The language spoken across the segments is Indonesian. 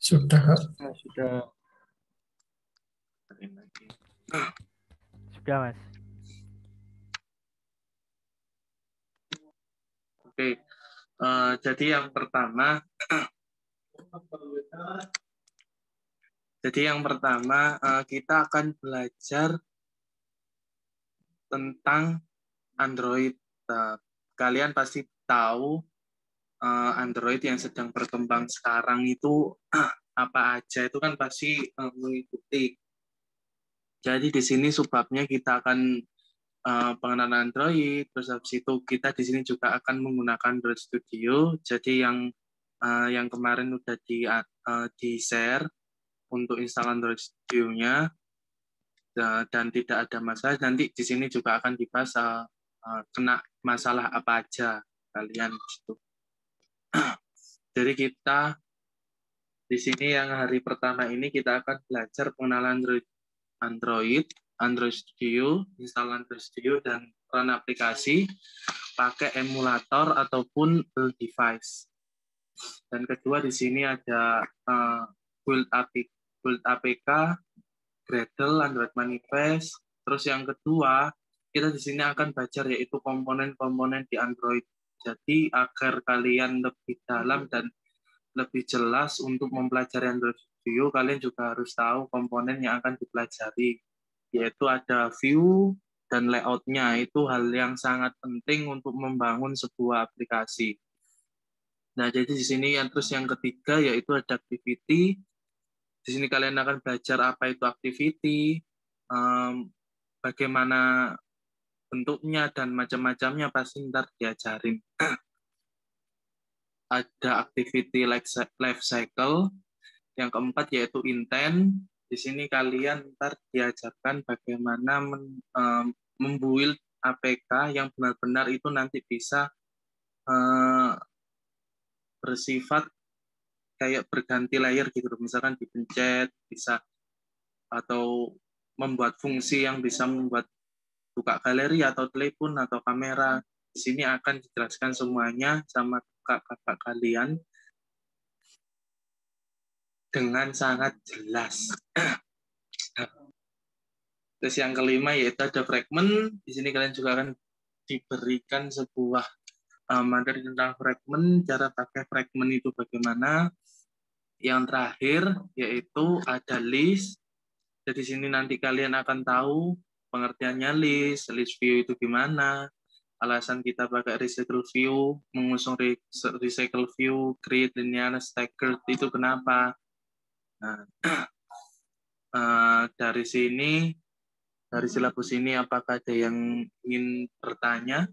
Sudah, Kak. Sudah. Sudah, Mas. Oke. Jadi yang pertama kita akan belajar tentang Android. Kalian pasti tahu Android yang sedang berkembang sekarang itu apa aja, itu kan pasti mengikuti. Jadi di sini subbabnya kita akan pengenalan Android, terus habis itu kita di sini juga akan menggunakan Android Studio. Jadi yang kemarin udah di share untuk install Android Studio-nya dan tidak ada masalah. Nanti di sini juga akan dibahas kena masalah apa aja kalian gitu. Jadi kita di sini yang hari pertama ini kita akan belajar pengenalan Android Studio, install Android Studio dan run aplikasi pakai emulator ataupun build device. Dan kedua di sini ada build APK, Gradle, Android Manifest. Terus yang kedua kita di sini akan belajar yaitu komponen-komponen di Android. Jadi agar kalian lebih dalam dan lebih jelas untuk mempelajari Android Studio, kalian juga harus tahu komponen yang akan dipelajari, yaitu ada view dan layout-nya. Itu hal yang sangat penting untuk membangun sebuah aplikasi. Nah, jadi di sini terus yang ketiga yaitu ada activity. Di sini kalian akan belajar apa itu activity, bagaimana bentuknya dan macam-macamnya pasti ntar diajarin. Ada activity life cycle. Yang keempat yaitu intent. Di sini kalian ntar diajarkan bagaimana membuild APK yang benar-benar itu nanti bisa bersifat kayak berganti layer gitu. Misalkan dipencet bisa, atau membuat fungsi yang bisa membuat buka galeri atau telepon atau kamera. Di sini akan dijelaskan semuanya sama kakak kalian dengan sangat jelas. Terus yang kelima yaitu ada fragment. Di sini kalian juga akan diberikan sebuah materi tentang fragment, cara pakai fragment itu bagaimana. Yang terakhir yaitu ada list. Jadi sini nanti kalian akan tahu pengertiannya list view itu gimana, alasan kita pakai recycle view, mengusung recycle view, create linear staggered itu kenapa. Nah, dari silabus ini apakah ada yang ingin bertanya?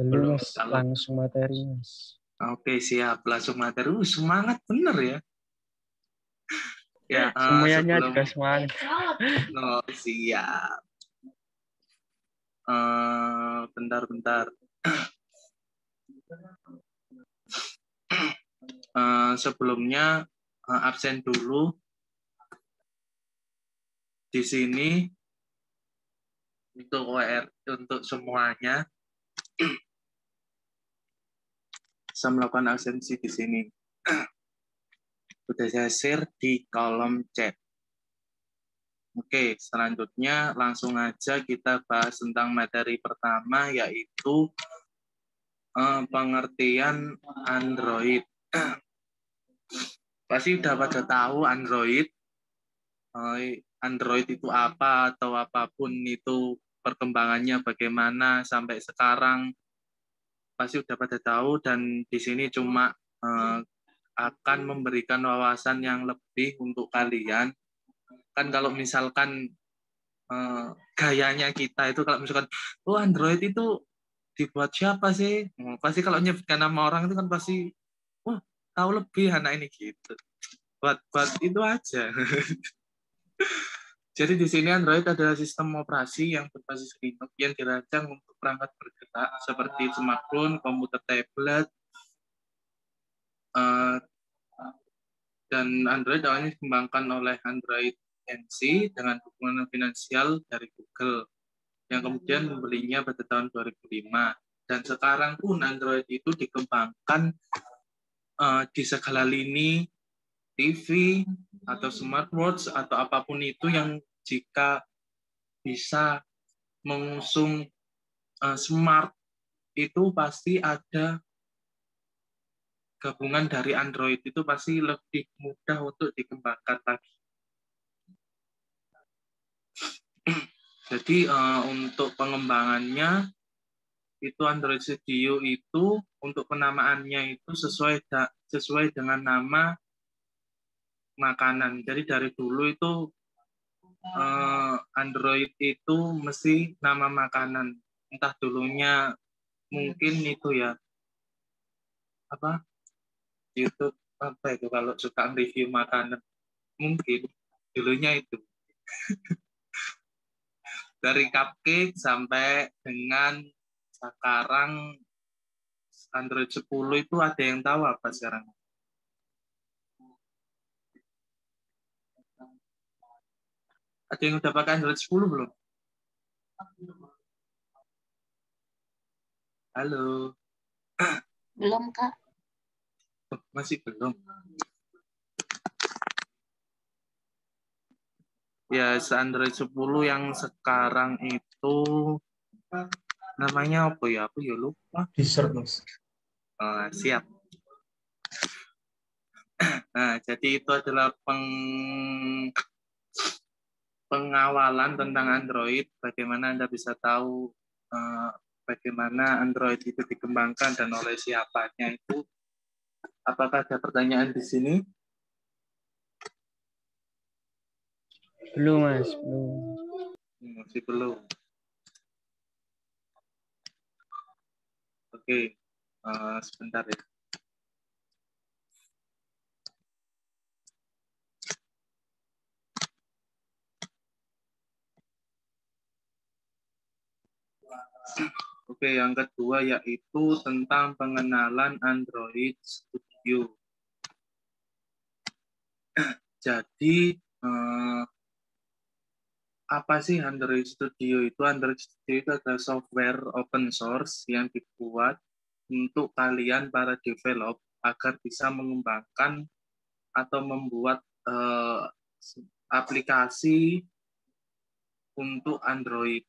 Belum, Mas. Langsung materi, Mas. Oke, siap. Langsung materi. Semangat bener ya. Ya, semuanya juga semangat. Oh, siap. Bentar. Sebelumnya absen dulu. Di sini untuk semuanya saya melakukan absensi di sini. Sudah saya share di kolom chat. Oke, selanjutnya langsung aja kita bahas tentang materi pertama yaitu pengertian Android. Pasti udah pada tahu Android. Android itu apa atau apapun itu perkembangannya bagaimana sampai sekarang. Pasti udah pada tahu dan di sini cuma akan memberikan wawasan yang lebih untuk kalian. Kan kalau misalkan gayanya kita itu kalau misalkan Android itu dibuat siapa sih? Pasti kalau nyebutkan nama orang itu kan pasti tahu lebih anak ini gitu. Buat itu aja. Jadi di sini Android adalah sistem operasi yang berbasis Linux yang dirancang untuk perangkat bergerak seperti smartphone, komputer tablet, dan Android awalnya dikembangkan oleh Android NC dengan dukungan finansial dari Google yang kemudian membelinya pada tahun 2005. Dan sekarang pun Android itu dikembangkan di segala lini TV atau smartwatch atau apapun itu yang jika bisa mengusung smart itu pasti ada gabungan dari Android itu pasti lebih mudah untuk dikembangkan lagi. Jadi untuk pengembangannya itu Android Studio itu untuk penamaannya itu sesuai dengan nama makanan. Jadi dari dulu itu Android itu mesti nama makanan. Entah dulunya mungkin itu ya apa YouTube apa itu kalau suka review makanan mungkin dulunya itu dari cupcake sampai dengan sekarang Android 10 itu ada yang tahu apa sekarang? Ada yang udah pakai Android 10 belum? Halo. Belum, Kak. Oh, masih belum. Ya, Android 10 yang sekarang itu namanya apa ya? Aku ya lupa. Dessert, Mas. Siap. Nah, jadi itu adalah pengawalan tentang Android. Bagaimana Anda bisa tahu bagaimana Android itu dikembangkan dan oleh siapanya itu. Apakah ada pertanyaan di sini? Belum, Mas. Belum. Masih belum. Oke, sebentar ya. Oke, yang kedua yaitu tentang pengenalan Android Studio. Jadi, apa sih Android Studio itu? Android Studio itu adalah software open source yang dibuat untuk kalian para develop agar bisa mengembangkan atau membuat aplikasi untuk Android.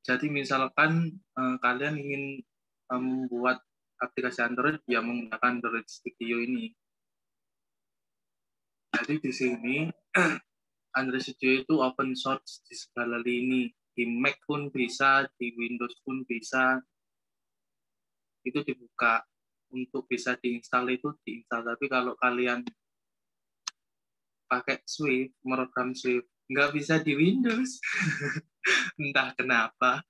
Jadi misalkan kalian ingin membuat aplikasi Android yang menggunakan Android Studio ini. Jadi di sini Android Studio itu open source di segala lini. Di Mac pun bisa, di Windows pun bisa. Itu dibuka untuk bisa diinstal itu diinstal. Tapi kalau kalian pakai Swift, merekam Swift, nggak bisa di Windows. Entah kenapa.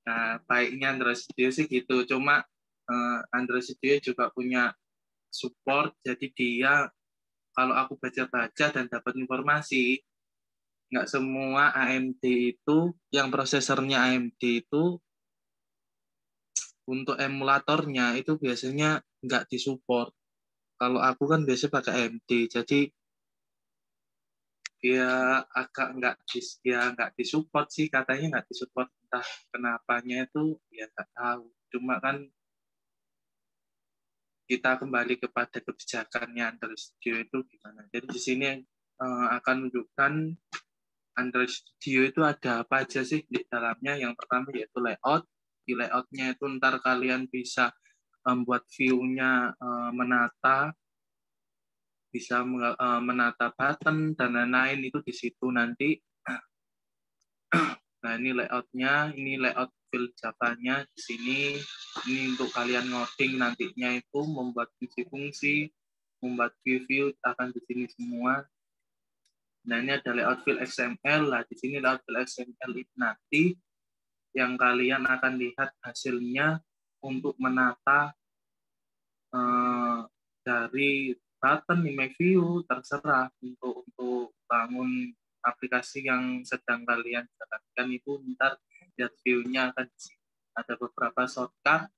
Nah, baiknya Android Studio sih gitu. Cuma Android Studio juga punya support, jadi dia kalau aku baca-baca dan dapat informasi, nggak semua AMD itu, yang prosesornya AMD itu, untuk emulatornya itu biasanya nggak disupport. Kalau aku kan biasanya pakai AMD, jadi dia agak nggak disupport sih, katanya nggak disupport, entah kenapanya itu ya nggak tahu. Cuma kan kita kembali kepada kebijakannya Android Studio itu gimana. Jadi di sini akan menunjukkan Android Studio itu ada apa aja sih di dalamnya. Yang pertama yaitu layout. Di layoutnya itu ntar kalian bisa membuat view-nya menata, bisa menata button dan lain-lain itu di situ nanti. Nah ini layoutnya, ini layout file Java-nya di sini. Ini untuk kalian ngoding nantinya itu membuat fungsi-fungsi, membuat view akan di sini semua. Nah ini ada layout file XML lah. Di sini layout file XML itu nanti yang kalian akan lihat hasilnya untuk menata dari button, image view, terserah untuk bangun aplikasi yang sedang kalian jalankan itu ntar lihat view-nya akan di sini. Ada beberapa shortcut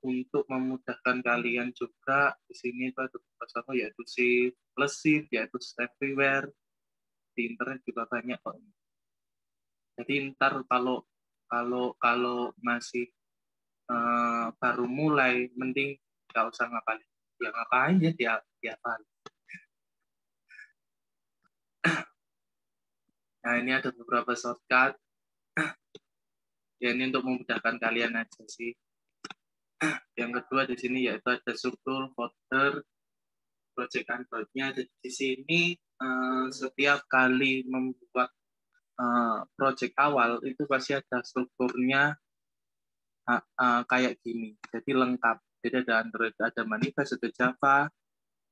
untuk memudahkan kalian juga. Di sini itu ada beberapa shortcut yaitu Shift plus Shift, yaitu Everywhere. Di internet juga banyak kok. Jadi ntar kalau masih baru mulai, mending nggak usah ngapalin. Ya ngapain ya diapalin. Nah, ini ada beberapa shortcut. Ya, ini untuk memudahkan kalian aja sih. Yang kedua di sini yaitu ada struktur folder project Android-nya. Di sini setiap kali membuat project awal itu pasti ada strukturnya kayak gini. Jadi lengkap. Jadi ada Android, ada manifest, ada Java,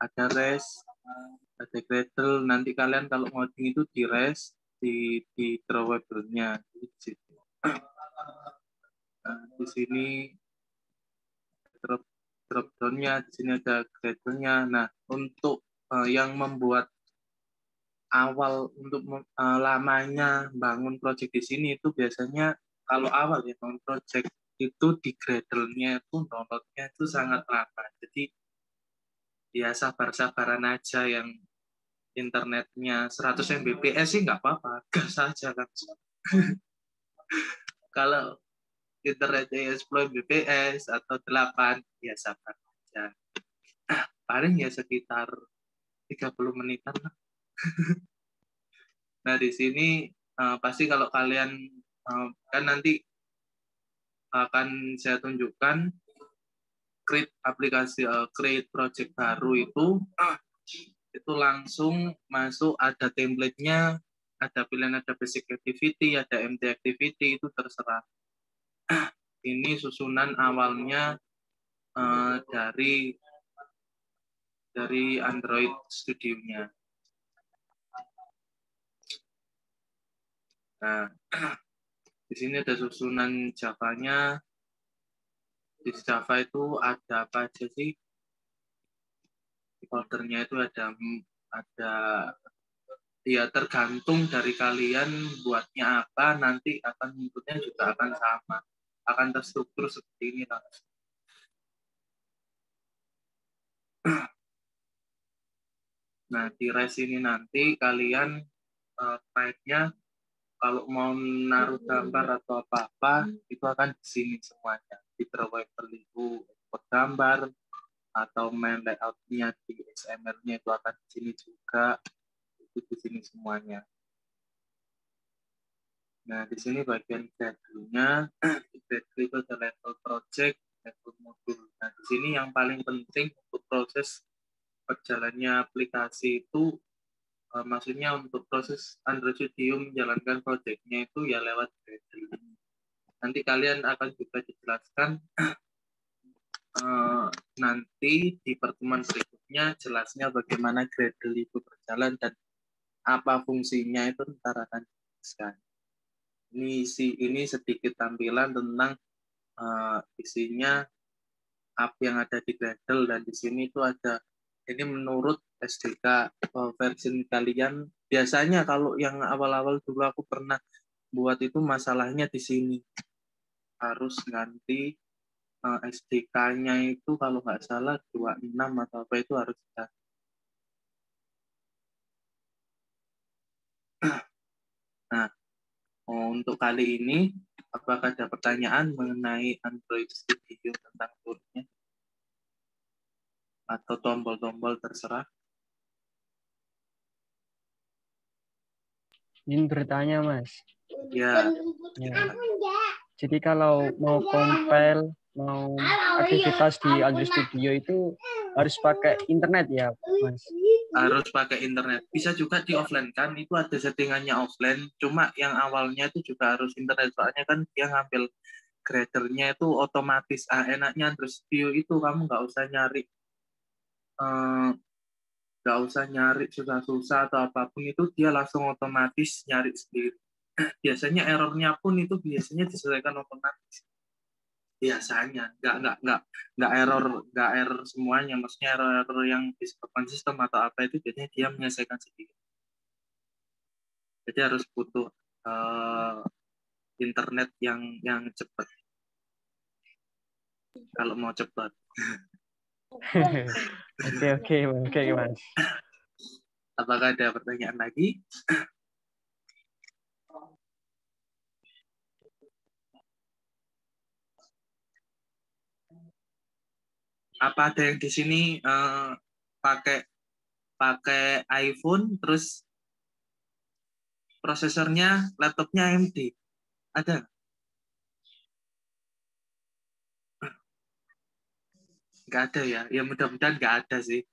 ada REST, ada Gradle. Nanti kalian kalau ngoding itu di REST, di drawable-nya. Di sini drop down-nya, di sini ada Gradle-nya. Nah, untuk yang membuat awal untuk lamanya bangun project di sini itu biasanya kalau awal ya bangun project itu di Gradle-nya itu download-nya itu sangat lama. Jadi ya sabar-sabaran aja, yang internetnya 100 Mbps sih nggak apa-apa, gas aja langsung. Kalau internetnya 10 Mbps atau 8, ya sabar aja. Paling ya sekitar 30 menitan lah. Nah, di sini pasti kalau kalian kan nanti akan saya tunjukkan create aplikasi, create project baru itu langsung masuk, ada template-nya, ada pilihan, ada basic activity, ada empty activity, itu terserah. Ini susunan awalnya dari Android Studio-nya. Nah, di sini ada susunan Java-nya. Di Java itu ada apa aja sih? Di foldernya itu ada ya tergantung dari kalian buatnya apa, nanti akan inputnya juga akan sama, akan terstruktur seperti ini langsung. Nah, di REST ini nanti kalian type-nya kalau mau naruh gambar atau apa-apa itu akan di sini semuanya. Di drawable itu import gambar, atau main layout-nya di XML-nya itu akan di sini juga. Itu di sini semuanya. Nah, di sini bagian Gradle-nya, di Gradle itu ada level project, level modul. Nah, di sini yang paling penting untuk proses berjalannya aplikasi itu, maksudnya untuk proses Android Studio menjalankan project-nya itu ya lewat Gradle. Nanti kalian akan juga dijelaskan nanti di pertemuan berikutnya, jelasnya bagaimana Gradle itu berjalan dan apa fungsinya itu ntar akan dijelaskan. Ini sedikit tampilan tentang isinya apa yang ada di Gradle, dan di sini itu ada, ini menurut SDK versi kalian. Biasanya kalau yang awal-awal dulu aku pernah buat itu masalahnya di sini harus ganti SDK-nya itu kalau nggak salah 26 atau apa itu harus ganti. Nah, untuk kali ini apakah ada pertanyaan mengenai Android Studio tentang toolnya atau tombol-tombol terserah? Ingin bertanya, Mas. Ya. Jadi kalau mau compile, mau aktivitas di Android Studio itu harus pakai internet ya, Mas? Harus pakai internet. Bisa juga di offline kan, itu ada settingannya offline. Cuma yang awalnya itu juga harus internet, soalnya kan dia ngambil Gradle-nya itu otomatis. Enaknya Android Studio itu kamu nggak usah nyari susah-susah atau apapun, itu dia langsung otomatis nyari sendiri. Biasanya errornya pun itu biasanya diselesaikan otomatis. Biasanya nggak error semuanya, maksudnya error yang disebabkan sistem atau apa itu biasanya dia menyelesaikan sendiri. Jadi harus butuh internet yang cepat kalau mau cepat. Oke, Mas. Apakah ada pertanyaan lagi? Apa ada yang di sini pakai iPhone terus prosesornya laptopnya AMD? Ada? Nggak ada ya? Ya mudah-mudahan nggak ada sih.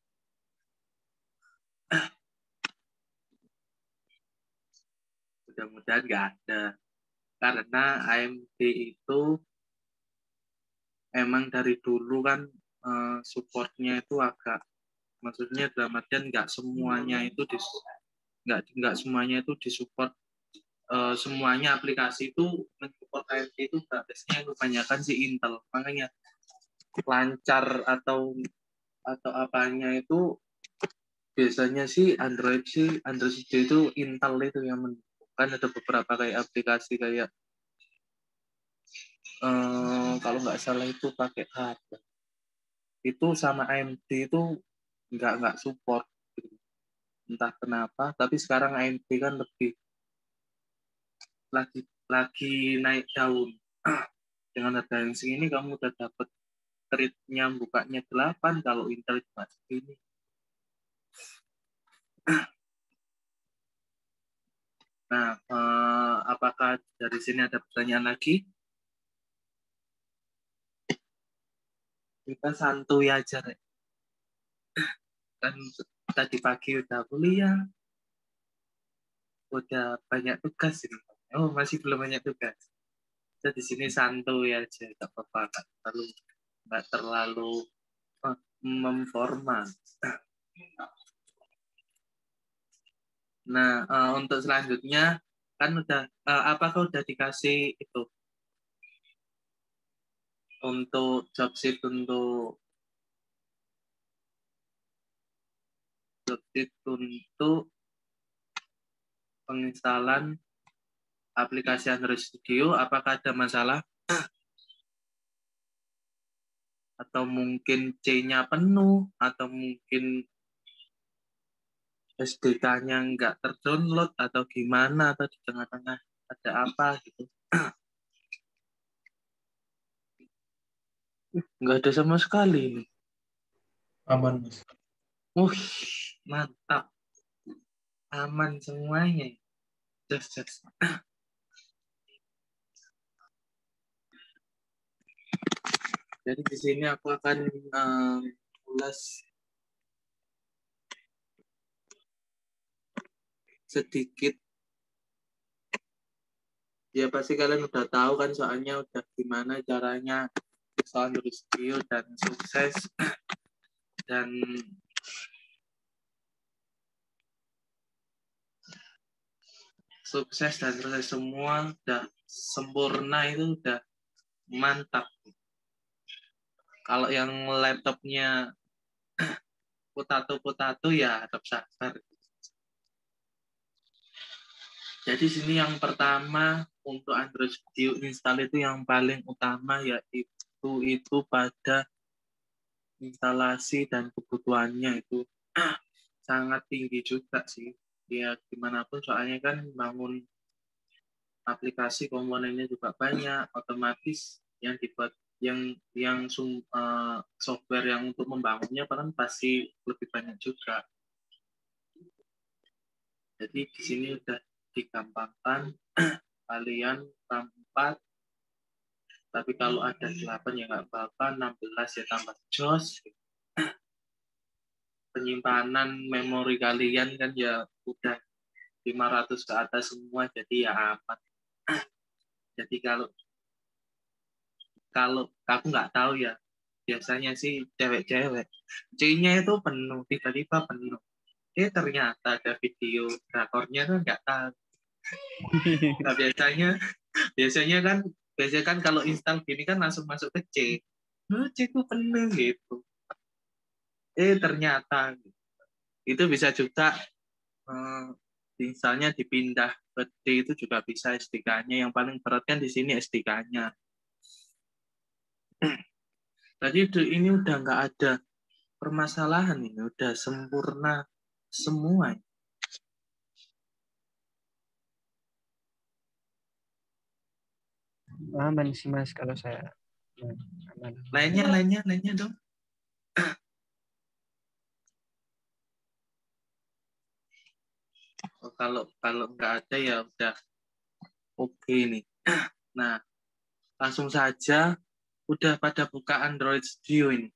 Mudah-mudahan nggak ada. Karena AMD itu emang dari dulu kan supportnya itu agak, maksudnya dalam artian nggak semuanya itu nggak semuanya itu disupport. Semuanya aplikasi itu mensupport AMD itu biasanya kebanyakan si Intel, makanya lancar atau apanya itu biasanya sih Android itu Intel itu yang kan ada beberapa kayak aplikasi kayak kalau nggak salah itu pakai HP itu sama AMD itu nggak support gitu. Entah kenapa, tapi sekarang AMD kan lebih lagi naik daun. Dengan harga yang segini kamu udah dapat trade-nya bukanya 8, kalau Intel cuma segini. Nah, apakah dari sini ada pertanyaan lagi? Kita santuy aja, Rek. Kan tadi pagi udah kuliah, udah banyak tugas ini. Oh, masih belum banyak tugas. Kita di sini santuy aja, nggak apa-apa, nggak terlalu memformal. Nah, untuk selanjutnya kan udah apakah udah dikasih itu untuk job sheet untuk penginstalan aplikasi Android Studio, apakah ada masalah? Atau mungkin C-nya penuh, atau mungkin SDK-nya nggak terdownload, atau gimana, atau di tengah-tengah ada apa gitu. Nggak ada sama sekali. Aman, Mas. Mantap. Aman semuanya. Just. Jadi di sini aku akan ulas sedikit. Ya pasti kalian udah tahu kan, soalnya udah gimana caranya soal Android Studio dan sukses dan terus semua udah sempurna, itu udah mantap. Kalau yang laptopnya potato ya tetap sabar. Jadi sini yang pertama untuk Android Studio install itu yang paling utama yaitu pada instalasi dan kebutuhannya itu sangat tinggi juga sih. Ya gimana pun soalnya kan bangun aplikasi komponennya juga banyak, otomatis yang dibuat software yang untuk membangunnya kan pasti lebih banyak juga. Jadi di sini udah digampangkan. Kalian 4, tapi kalau ada 8 ya nggak apa-apa, 16 ya tambah jos. Penyimpanan memori kalian kan ya udah 500 ke atas semua, jadi ya aman. Jadi kalau aku nggak tahu ya, biasanya sih cewek-cewek C-nya itu penuh, tiba-tiba penuh. Ternyata ada video drakornya kan nggak tahu. Nah, biasanya kan kalau install gini kan langsung masuk ke C. C ku penuh gitu. Ternyata itu bisa juga misalnya dipindah ke D itu juga bisa SDK-nya. Yang paling berat kan di sini SDK-nya. Tadi ini udah nggak ada permasalahan, ini udah sempurna semua. Aman sih Mas kalau saya. Aman. Lainnya dong. Kalau nggak ada ya udah oke nih. Nah, langsung saja udah pada buka Android Studio ini.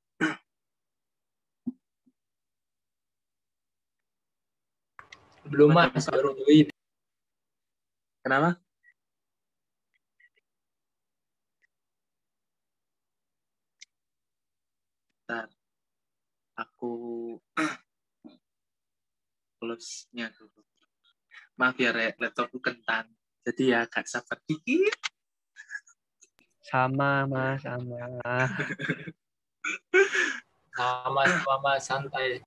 Belum Pada Mas, buka. baru join. Kenapa? Bentar. Aku close-nya dulu. Maaf ya, laptopku kentang. Jadi ya agak sabar dikit. Sama, Mas, sama. Sama santai.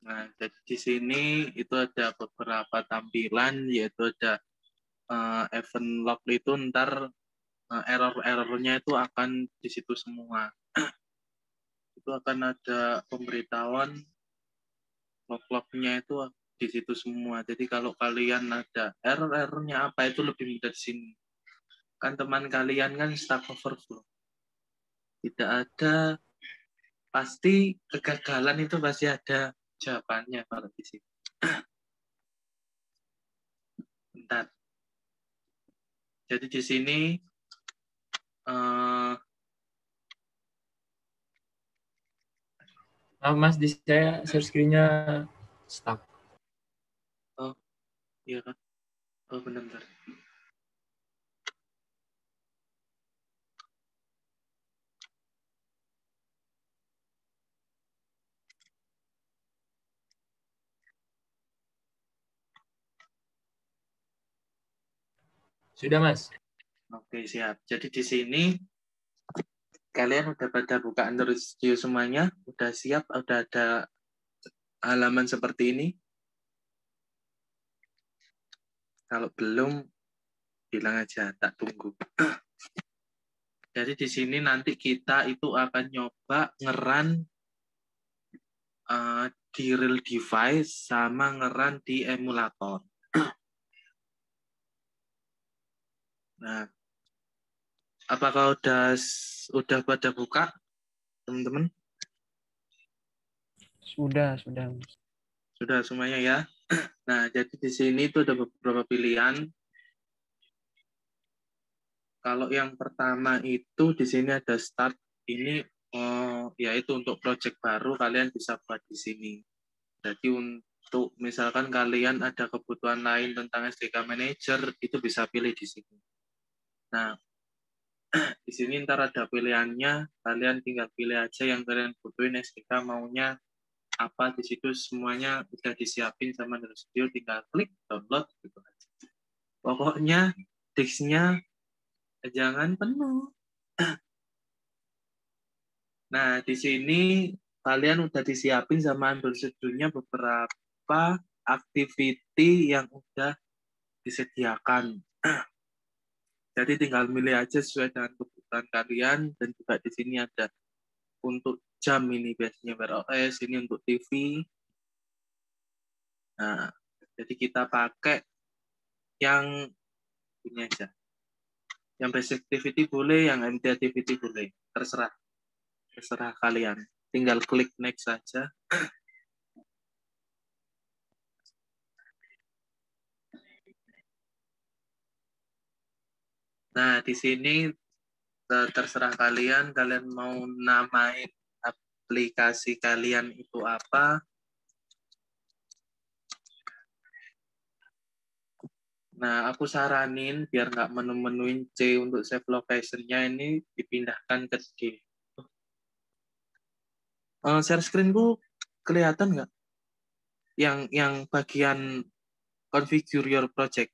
Nah, jadi di sini itu ada beberapa tampilan, yaitu ada event log itu ntar error-errornya itu akan di situ semua. Itu akan ada pemberitahuan log-lognya itu di situ semua. Jadi kalau kalian ada error-errornya apa itu lebih mudah di sini. Kan teman kalian kan Stack Overflow. Tidak ada, pasti kegagalan itu pasti ada jawabannya kalau di sini. Bentar. Jadi di sini Mas, di saya share screen-nya stuck. oh iya kan? Oh benar-benar. Sudah Mas. Oke siap. Jadi di sini kalian udah pada buka Android Studio semuanya, udah siap, udah ada halaman seperti ini. Kalau belum, bilang aja, tak tunggu. Jadi di sini nanti kita itu akan nyoba ngeran di real device sama ngeran di emulator. Nah, apakah udah pada buka, teman-teman? Sudah. Sudah semuanya ya. Nah, jadi di sini itu ada beberapa pilihan. Kalau yang pertama itu di sini ada start. Ini yaitu untuk project baru kalian bisa buat di sini. Jadi untuk misalkan kalian ada kebutuhan lain tentang SDK Manager itu bisa pilih di sini. Nah, di sini ntar ada pilihannya. Kalian tinggal pilih aja yang kalian butuhin SDK maunya apa di situ semuanya udah disiapin sama Android Studio, tinggal klik download gitu aja. Pokoknya disknya jangan penuh. Nah, di sini kalian udah disiapin sama Android Studio-nya beberapa activity yang udah disediakan. Jadi tinggal milih aja sesuai dengan kebutuhan kalian, dan juga di sini ada untuk jam ini biasanya Wear OS, ini untuk TV. Nah, jadi kita pakai yang ini aja. Yang basic activity boleh, yang MT activity boleh. Terserah kalian. Tinggal klik next saja. Nah, di sini terserah kalian mau namain aplikasi kalian itu apa. Nah, aku saranin biar nggak menu-menuin C untuk save location-nya ini dipindahkan ke D. Share screen-ku kelihatan nggak? Yang bagian configure your project.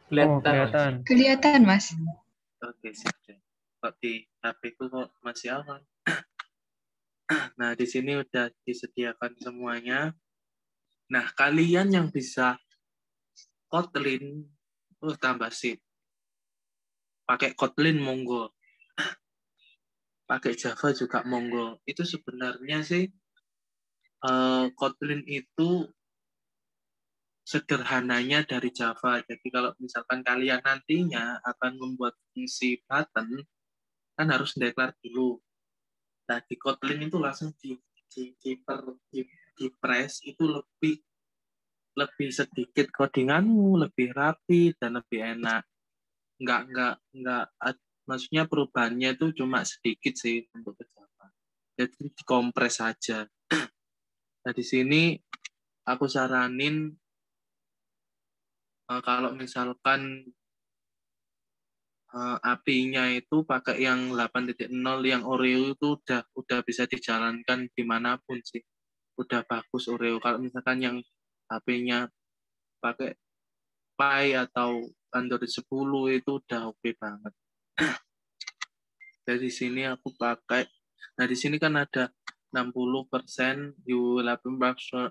Kelihatan. Kelihatan, Mas. Oke, siap. Kok di HP-ku kok masih awal? Nah, di sini udah disediakan semuanya. Nah, kalian yang bisa Kotlin, tambah sip. Pakai Kotlin monggo. pakai Java juga monggo. Itu sebenarnya sih Kotlin itu sederhananya dari Java. Jadi kalau misalkan kalian nantinya akan membuat fungsi button, kan harus declare dulu. Nah, di Kotlin itu langsung di press itu lebih sedikit codinganmu, lebih rapi dan lebih enak. Enggak, maksudnya perubahannya itu cuma sedikit sih untuk ke Java. Jadi dikompres saja. Nah, di sini aku saranin kalau misalkan API-nya itu pakai yang 8.0 yang Oreo itu udah bisa dijalankan dimanapun sih. Udah bagus Oreo. Kalau misalkan yang HP-nya pakai Pi atau Android 10 itu udah oke banget. Dari sini aku pakai, nah di sini kan ada 60% you 8%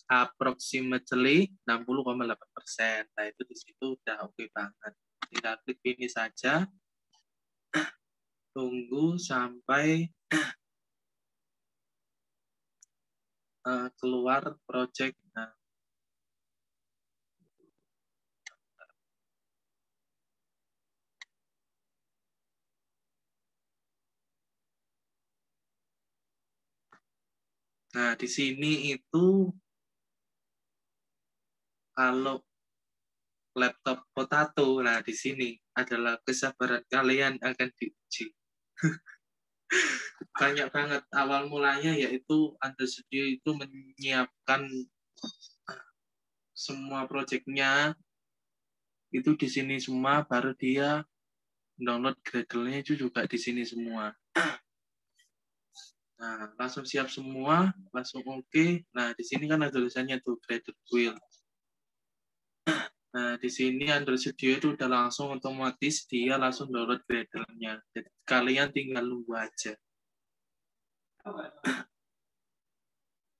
approximately 60,8%. Nah itu di situ udah oke banget. Tinggal klik ini saja, tunggu sampai keluar project. Nah, di sini itu kalau laptop potato, nah di sini adalah kesabaran kalian akan diuji. Banyak banget awal mulanya yaitu Android Studio itu menyiapkan semua projectnya itu di sini semua, baru dia download Gradle-nya itu juga di sini semua. Nah, langsung siap semua, langsung oke. Nah, di sini kan ada tulisannya tuh Gradle Build. Nah, di sini Android Studio itu udah langsung otomatis dia langsung download Gradle-nya. Jadi kalian tinggal nunggu aja.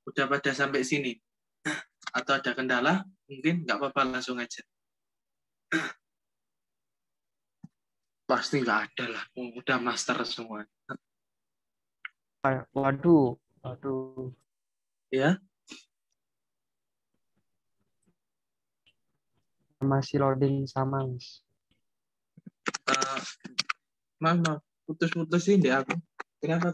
Udah pada sampai sini? Atau ada kendala? Mungkin nggak apa-apa, langsung aja. Pasti nggak ada lah. Udah master semua. Waduh. Ya? Masih loading sama, Mas. Maaf, putus-putusin deh aku. Kenapa?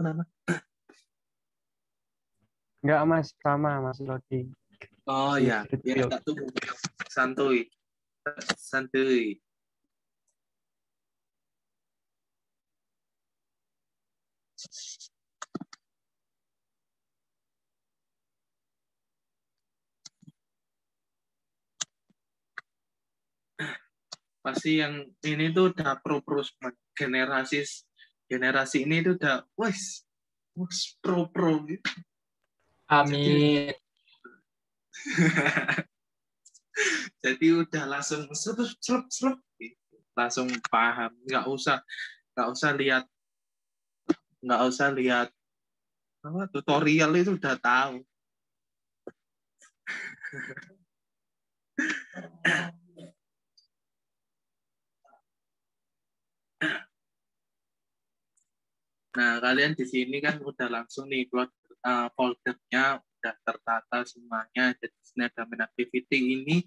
Enggak, Mas, sama masih loading. Oh ya, tak tunggu. Santuy. Pasti yang ini tuh udah pro generasi ini tuh udah wes pro gitu. Amin. Jadi udah langsung selep langsung paham, nggak usah lihat apa tutorial itu udah tahu. Nah, kalian di sini kan udah langsung nih foldernya udah tertata semuanya. Jadi di sini ada main activity ini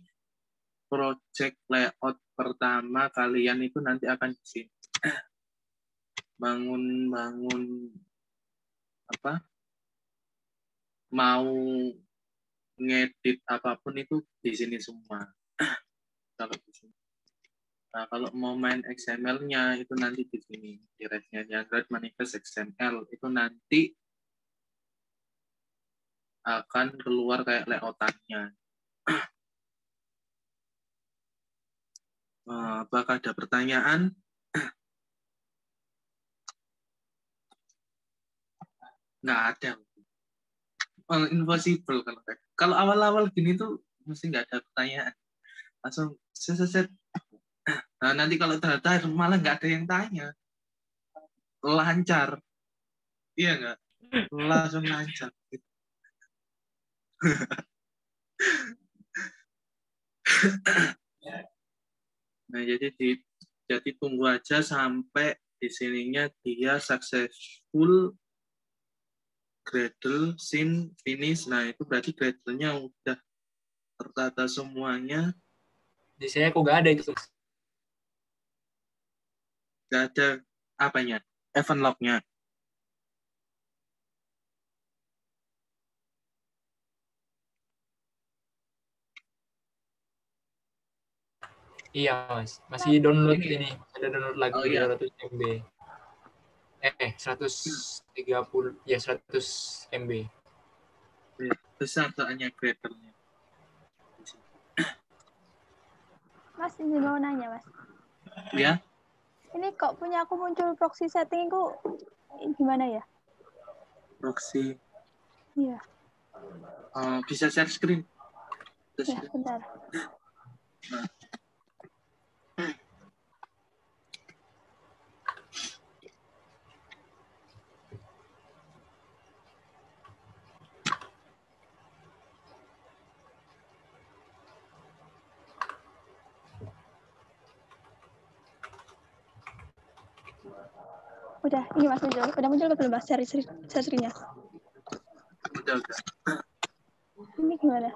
project layout pertama kalian itu nanti akan di sini bangun apa? Mau ngedit apapun itu di sini semua. Kalau di sini. Nah, kalau mau main XML-nya itu nanti di sini. Directnya Android Manifest XML itu nanti akan keluar kayak layoutannya. Apakah ada pertanyaan? Nggak ada. Impossible kalau awal-awal gini tuh mesti nggak ada pertanyaan. Langsung set. Nah, nanti kalau ternyata malah nggak ada yang tanya. Lancar. Iya nggak? Langsung lancar. Nah, jadi tunggu aja sampai di sininya dia successful Gradle, scene, finish. Nah, itu berarti Gradle-nya udah tertata semuanya. Di saya kok nggak ada itu. Nggak ada apanya? Event log-nya. Iya, Mas. Masih download ini. Ada download lagi Oh, iya. 300 MB. 130, ya 100 MB. Besar soalnya Gradle-nya. Mas, ini mau nanya, Mas. Ya, Ini kok punya aku muncul proxy setting ku gimana ya? proxy. Iya, Bisa share screen. ya bentar. Udah, ini Mas muncul. Udah muncul ke belum Mas share screen-nya? Udah. Ini gimana?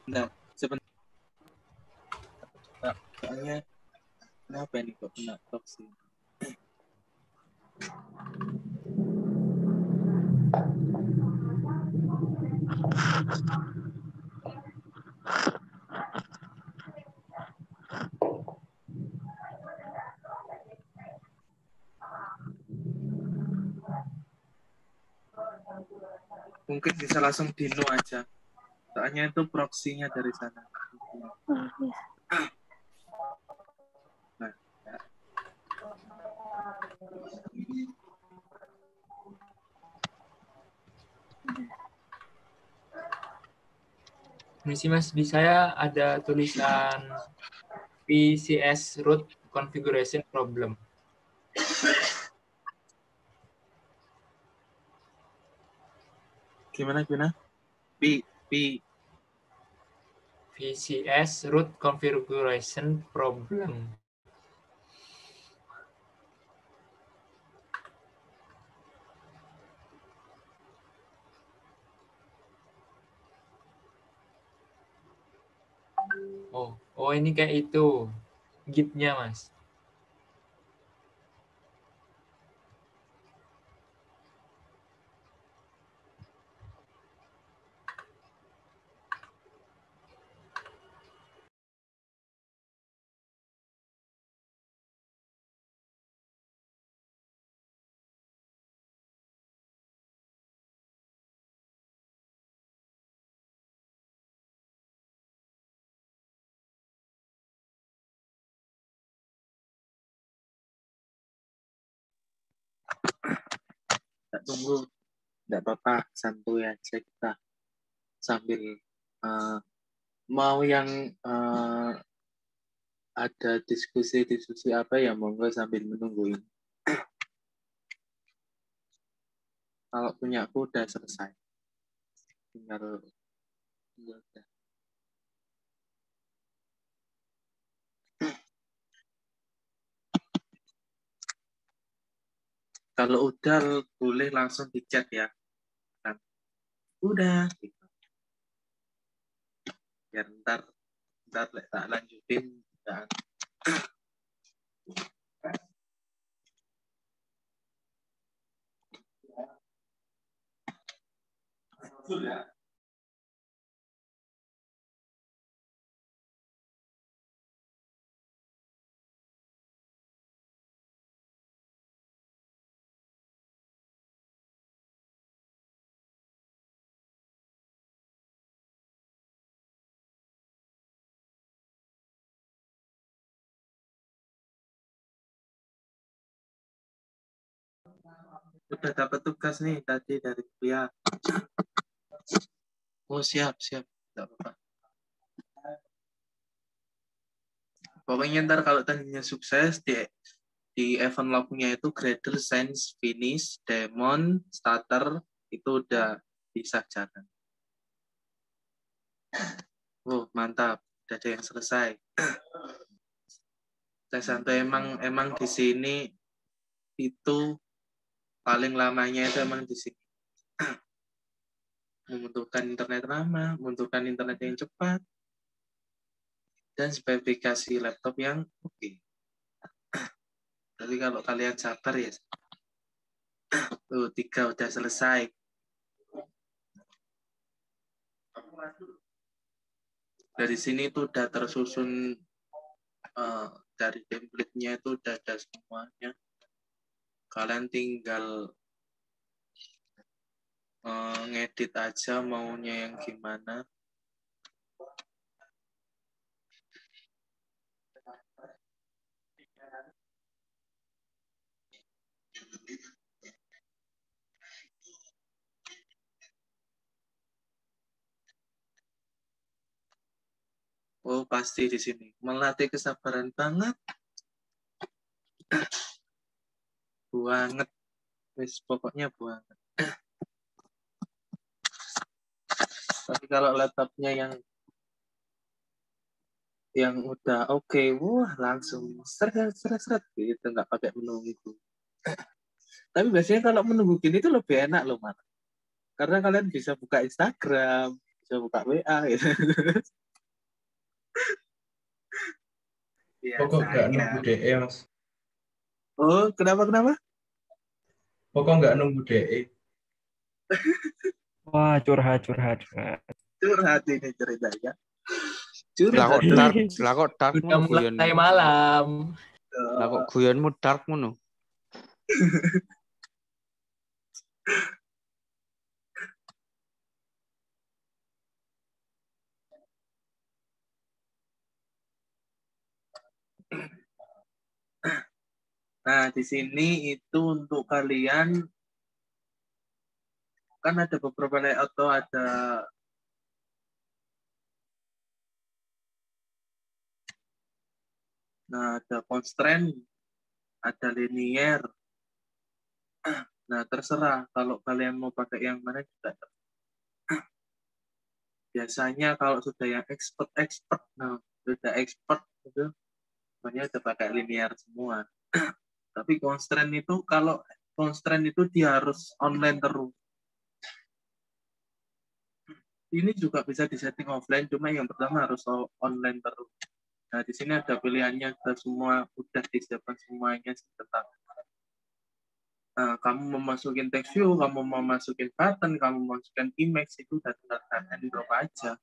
Nah, sebentar. Soalnya kenapa ini kok kena proxy? Mungkin bisa langsung dino aja. Soalnya itu proxy-nya dari sana. Oh, iya. Nah, ya. Ini sih Mas, di saya ada tulisan VCS root configuration problem. Gimana? VCS root configuration problem. Oh ini kayak itu git-nya Mas. Tak tunggu. Tidak apa-apa, santuy aja kita. Sambil mau yang ada diskusi apa ya, monggo sambil menunggu ini. Kalau punya aku udah selesai. Tinggal udah. Kalau udah boleh langsung di chat ya. Kan? Udah. Gitu. Biar ntar tak lanjutin. Dan sudah. Udah dapat tugas nih tadi dari kuliah. Oh siap. Tidak apa-apa. Pokoknya ntar kalau tadinya sukses di event lognya itu Gradle, Sense, Finish, Demon, Starter itu udah bisa jalan. Mantap, udah ada yang selesai. Santo emang di sini itu paling lamanya itu emang di sini. Membutuhkan internet ramah, membutuhkan internet yang cepat, dan spesifikasi laptop yang oke. Tapi kalau kalian sabar ya, tuh 3 udah selesai. Dari sini tuh udah tersusun dari template-nya itu udah ada semuanya. Kalian tinggal ngedit aja maunya yang gimana. Pasti di sini melatih kesabaran banget. Banget. Pokoknya banget. Tapi kalau laptopnya yang udah oke, langsung seret gitu, nggak pakai menunggu. Tapi biasanya kalau menunggu gini tuh lebih enak loh, Mas. Karena kalian bisa buka Instagram, bisa buka WA gitu. Pokok nggak nunggu DE, Mas. Kenapa? Pokok nggak nunggu DE. Wah, curhat. Curhat ini ceritanya. Lah kok dark Udah mulai malam. Lah kok guyonmu dark ngono? Nah, di sini itu untuk kalian kan ada beberapa layout tuh, ada constraint, ada linear. Nah, terserah kalau kalian mau pakai yang mana juga. Biasanya kalau sudah yang expert, sudah expert itu sebenarnya udah pakai linear semua. Tapi constraint itu, kalau constraint itu dia harus online terus. Ini juga bisa disetting offline, cuma yang pertama harus online terus. Nah, di sini ada pilihannya, semua udah disiapkan semuanya tentang kamu memasukin text view, kamu memasukin button, kamu memasukin image, itu udah drag and drop aja.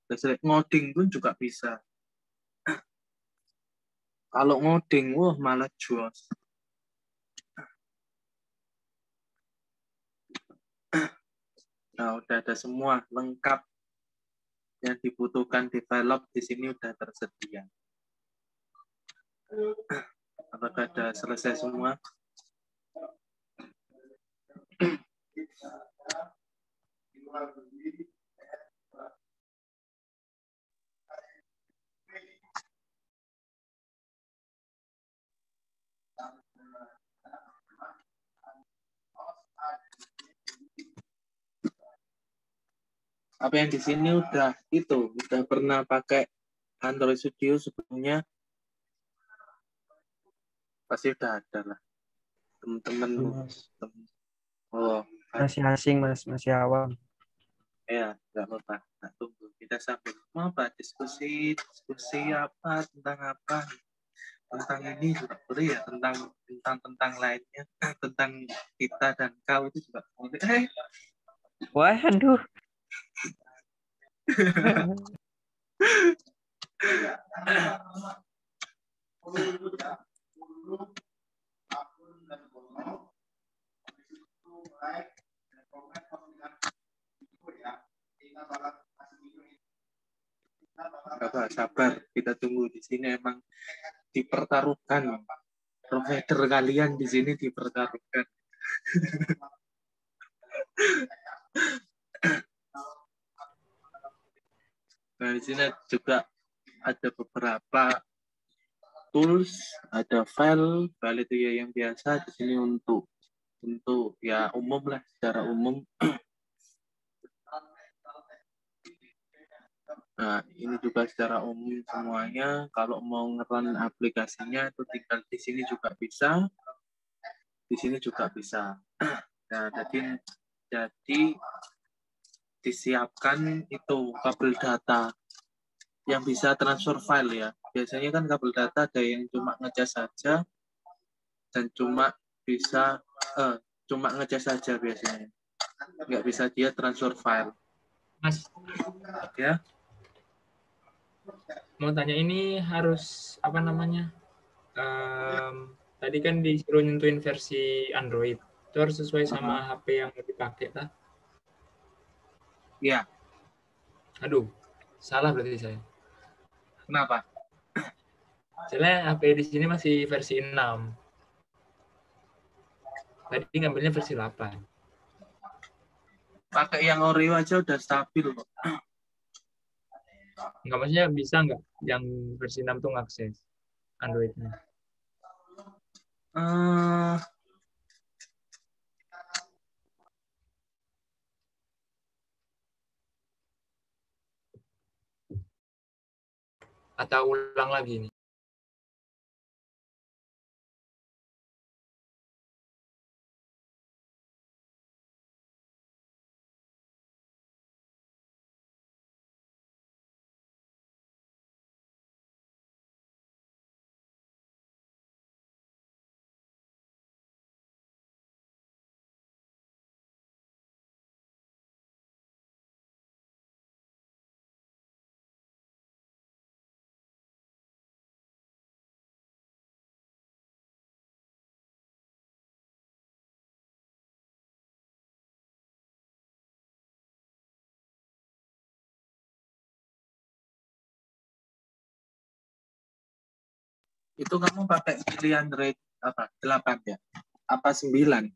Terus ngoding pun juga bisa. Kalau ngoding, malah jos. Nah, udah ada semua lengkap yang dibutuhkan develop di sini udah tersedia. Apakah sudah selesai semua? Apa yang di sini udah pernah pakai Android Studio sebelumnya? Pasti udah ada lah. Teman-teman. Masih asing, Mas, masih awam. Ya, nggak apa-apa. Nah, tunggu. Kita sambil diskusi apa, tentang ini juga boleh ya, tentang lainnya, tentang kita dan kau itu juga boleh. Waduh. Sabar, kita tunggu. Di sini emang dipertaruhkan. Provider kalian di sini dipertaruhkan. Nah, di sini juga ada beberapa tools, ada file itu ya yang biasa. Di sini untuk ya umum lah, secara umum. Nah, ini juga secara umum semuanya. Kalau mau nge-run aplikasinya itu tinggal di sini juga bisa, di sini juga bisa. Nah, jadi disiapkan itu kabel data yang bisa transfer file ya. Biasanya kan kabel data ada yang cuma ngecas saja dan cuma ngecas saja biasanya. Nggak bisa dia transfer file. Mas, Ya. mau tanya ini harus apa namanya? Tadi kan disuruh nyentuhin versi Android. Itu harus sesuai sama HP yang mau dipakai, tak? Iya. Aduh, salah berarti saya. Kenapa? Soalnya HP di sini masih versi 6. Tadi ngambilnya versi 8. Pakai yang Oreo aja udah stabil kok. Nggak, maksudnya bisa nggak yang versi 6 tuh ngakses Android-nya? Atau ulang lagi nih? Itu kamu pakai pilihan Android apa? 8 ya? Apa 9?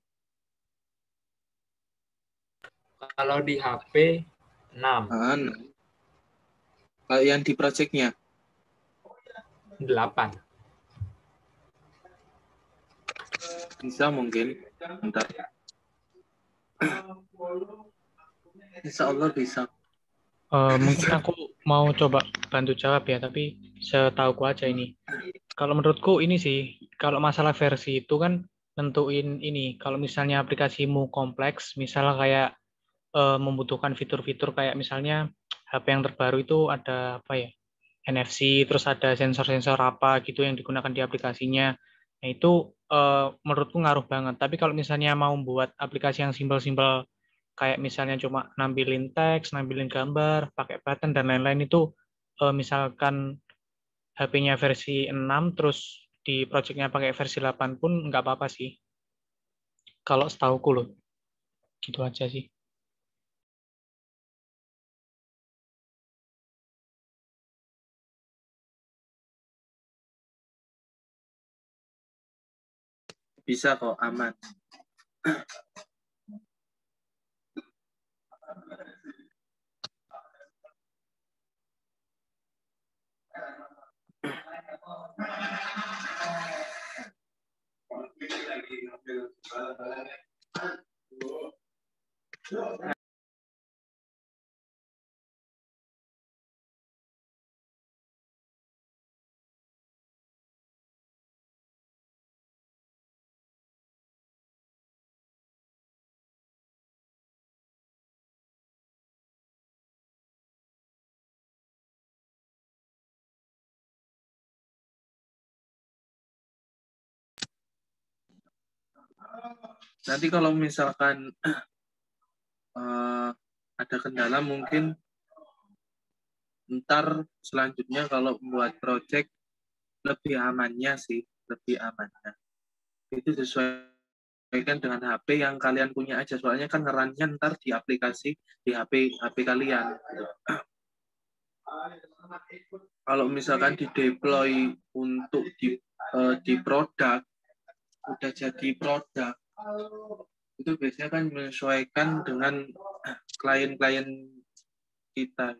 Kalau di HP 6. Kalau yang di project-nya? 8. Bisa mungkin. Bentar. Insya Allah bisa. Mungkin aku mau coba bantu jawab ya, tapi setauku aja ini. Kalau menurutku ini sih, kalau masalah versi itu kan nentuin ini. Kalau misalnya aplikasimu kompleks, misalnya kayak membutuhkan fitur-fitur kayak misalnya HP yang terbaru itu ada apa ya, NFC, terus ada sensor-sensor apa gitu yang digunakan di aplikasinya. Nah itu menurutku ngaruh banget. Tapi kalau misalnya mau buat aplikasi yang simpel-simpel kayak misalnya cuma nampilin teks, nampilin gambar, pakai button dan lain-lain itu misalkan HP-nya versi 6 terus di project-nya pakai versi 8 pun nggak apa-apa sih. Kalau setauku loh. Gitu aja sih. Bisa kok, aman. Nanti kalau misalkan ada kendala mungkin ntar selanjutnya kalau buat project lebih amannya sih, lebih amannya. Itu sesuaikan dengan HP yang kalian punya aja, soalnya kan ngerannya ntar di aplikasi di HP kalian. Kalau misalkan di deploy untuk di produk, udah jadi produk, itu biasanya kan menyesuaikan dengan klien-klien kita.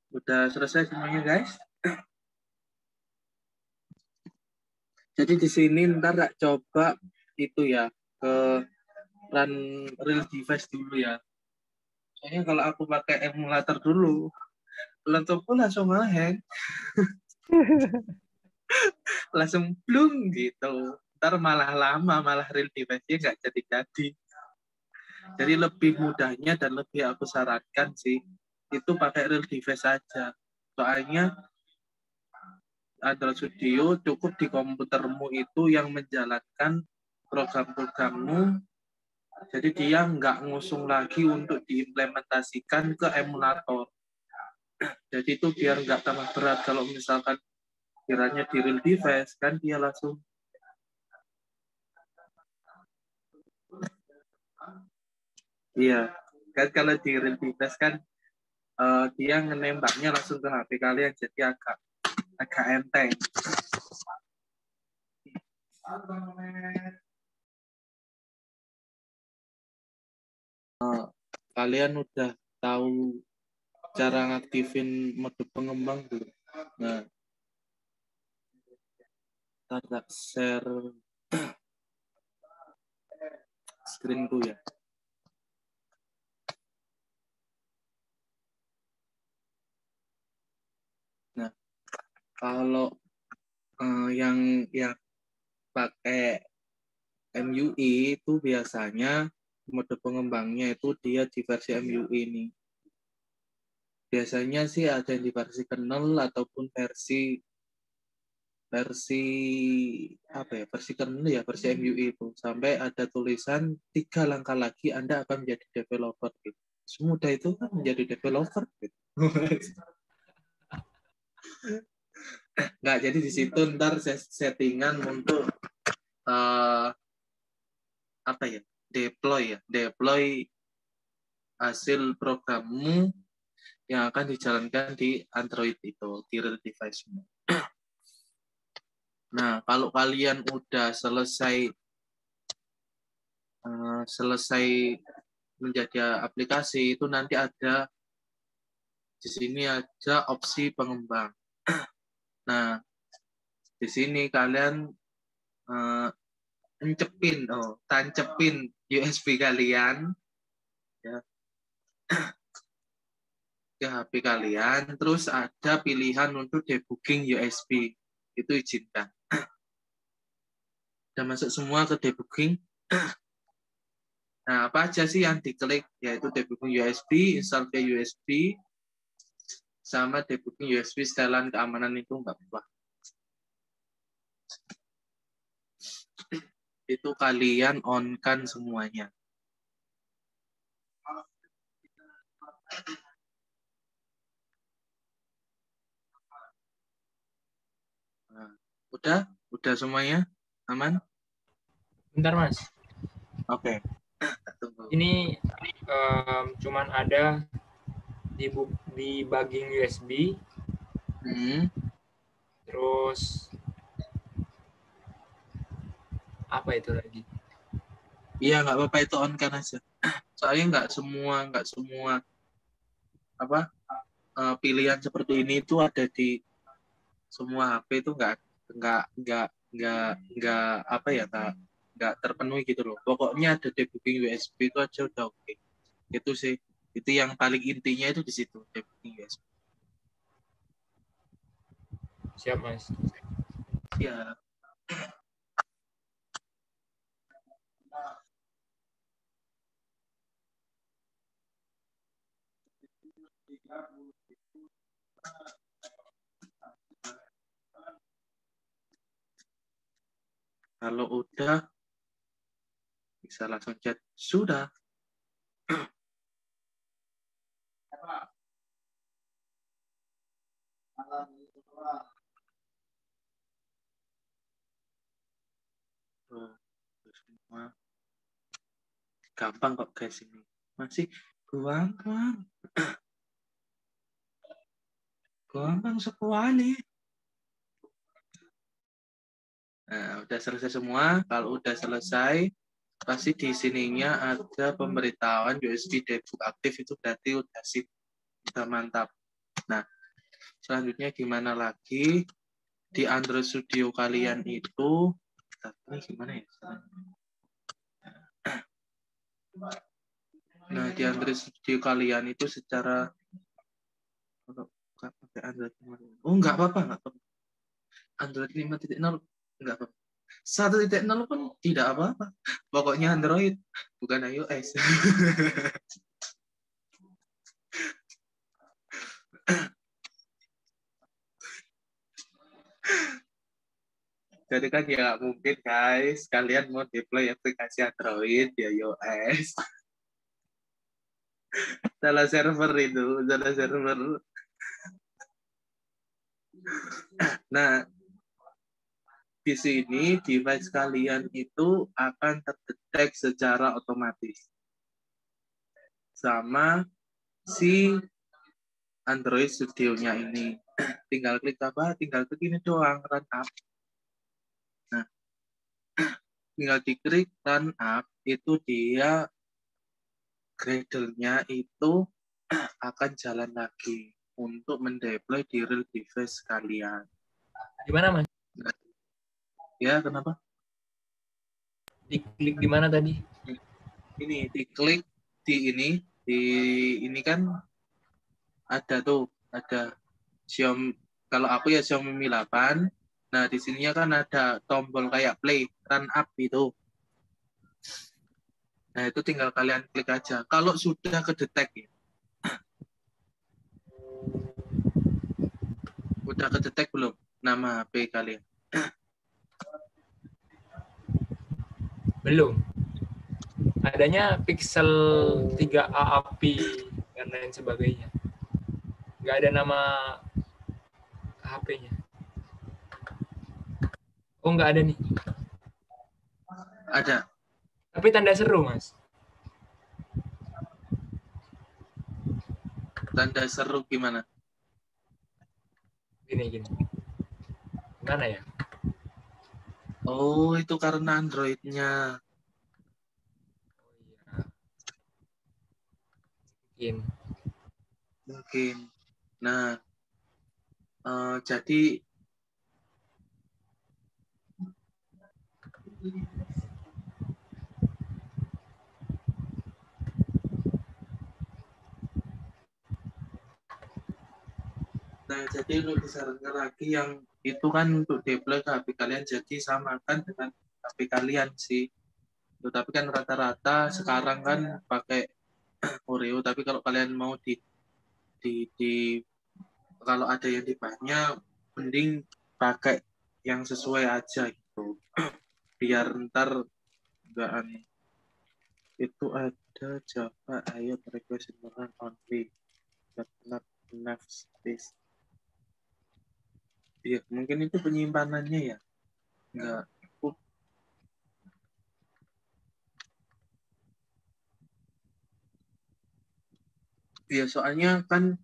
Udah selesai semuanya, guys? Jadi di sini ntar tak coba itu ya, ke run real device dulu ya. Soalnya kalau aku pakai emulator dulu, laptopku langsung ngehang. Langsung blung gitu. Ntar malah lama, malah real device-nya nggak jadi-jadi. Jadi lebih mudahnya dan lebih aku sarankan sih, itu pakai real device saja. Soalnya Android Studio cukup di komputermu itu yang menjalankan program-programmu, jadi dia nggak ngusung lagi untuk diimplementasikan ke emulator. Jadi itu biar nggak tambah berat kalau misalkan kiranya di real device, kan dia langsung iya, kan kalau di real device kan dia nembaknya langsung ke HP kalian, jadi agak enteng. Kalian udah tahu cara ngaktifin mode pengembang belum? Nah, tak share screenku ya. Nah, kalau yang pakai MUI itu biasanya mode pengembangnya itu dia di versi MUI ini. Biasanya sih ada yang di versi kernel ataupun versi apa ya, versi kernel ya, versi MUI itu. Sampai ada tulisan 3 langkah lagi Anda akan menjadi developer gitu. Semudah itu kan menjadi developer gitu. Nggak, jadi di situ ntar settingan untuk apa ya, deploy hasil programmu yang akan dijalankan di Android itu, di real device-mu. Nah, kalau kalian udah selesai menjadi aplikasi itu, nanti ada di sini ada opsi pengembang. Nah, di sini kalian tancepin USB kalian ya ke HP kalian, terus ada pilihan untuk debugging USB, itu izinkan. Udah masuk semua ke debugging. Nah, apa aja sih yang diklik? Yaitu debugging USB, install ke USB, sama debugging USB setelan keamanan itu nggak apa. Itu kalian on-kan semuanya. Nah, udah semuanya aman? Bentar Mas, Oke. ini cuman ada debugging USB, terus apa itu lagi? Iya, nggak apa-apa, itu on kan aja. Soalnya nggak semua apa pilihan seperti ini itu ada di semua HP, itu nggak apa ya, nggak terpenuhi gitu loh. Pokoknya ada debugging USB itu aja udah oke. Itu sih, itu yang paling intinya itu di situ, debugging USB. Siap Mas. Ya. Kalau udah bisa langsung chat sudah. Tuh, semua. Gampang kok guys ini. Masih gampang. Gampang sekali. Nah, udah selesai semua. Kalau udah selesai, pasti di sininya ada pemberitahuan USB debug aktif, itu berarti udah sip, udah mantap. Nah, selanjutnya gimana lagi? Di Android Studio kalian itu, ini gimana ya? Nah, di Android Studio kalian itu secara pakai Android, oh nggak apa-apa. Android 5.0 nggak apa-apa. 1.0 pun tidak apa-apa. Pokoknya Android, bukan iOS. Jadi kan ya nggak mungkin guys, kalian mau deploy aplikasi Android di iOS. Salah server itu, salah server. Nah, di sini device kalian itu akan terdetek secara otomatis sama si Android Studio-nya ini. Tinggal klik apa? Tinggal klik ini doang, run up. Nah, tinggal diklik run up, itu dia Gradle-nya itu akan jalan lagi untuk mendeploy di real device kalian. Gimana, Mas? Ya, kenapa? Diklik di mana tadi? Ini diklik di ini kan ada tuh, ada Xiaomi, kalau aku ya Xiaomi Mi 8. Nah, di sininya kan ada tombol kayak play, run up itu. Nah, itu tinggal kalian klik aja. Kalau sudah kedetek ya. Udah kedetek belum nama HP kalian? Belum. Adanya Pixel 3a API dan lain sebagainya. Nggak ada nama HP-nya. Oh, nggak ada nih. Ada. Tapi tanda seru, Mas. Tanda seru gimana? Gini. Gimana ya? Oh, itu karena Android-nya. Mungkin. Nah, jadi untuk disarankan lagi yang itu kan untuk deploy ke HP kalian, jadi samakan dengan HP kalian sih. Tapi kan rata-rata sekarang kan pakai Oreo, tapi kalau kalian mau kalau ada yang di bawahnya, mending pakai yang sesuai aja gitu. Biar ntar nggak aneh. Itu ada Java, ayo request run only, but not enough space. Iya, mungkin itu penyimpanannya ya, nggak cukup. Ya, soalnya kan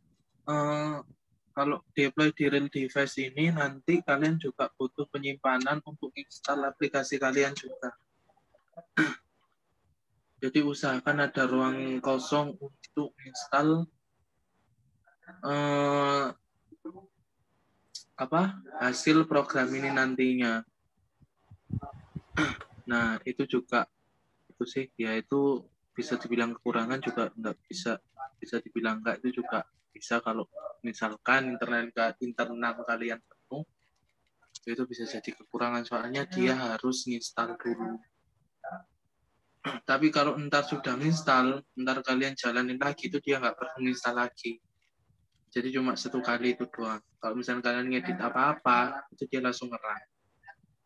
kalau deploy di real device ini nanti kalian juga butuh penyimpanan untuk install aplikasi kalian juga. Jadi usahakan ada ruang kosong untuk install hasil program ini nantinya. Nah, itu juga itu sih ya, itu bisa dibilang kekurangan juga nggak bisa dibilang nggak, itu juga bisa. Kalau misalkan internal kalian penuh, itu bisa jadi kekurangan, soalnya dia harus nginstal dulu. Tapi kalau ntar sudah nginstal, ntar kalian jalanin lagi, itu dia nggak perlu nginstal lagi. Jadi cuma satu kali itu doang. Kalau misalnya kalian ngedit apa-apa, itu dia langsung ngerang.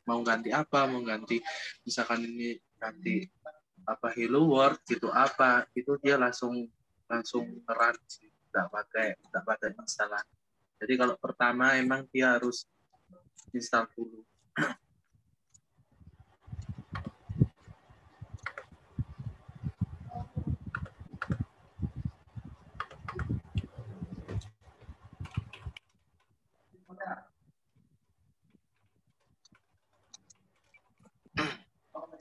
Mau ganti apa, mau ganti, misalkan ini ganti apa Hello World gitu apa, itu dia langsung ngerang sih. Nggak pakai instalan. Jadi kalau pertama emang dia harus install dulu.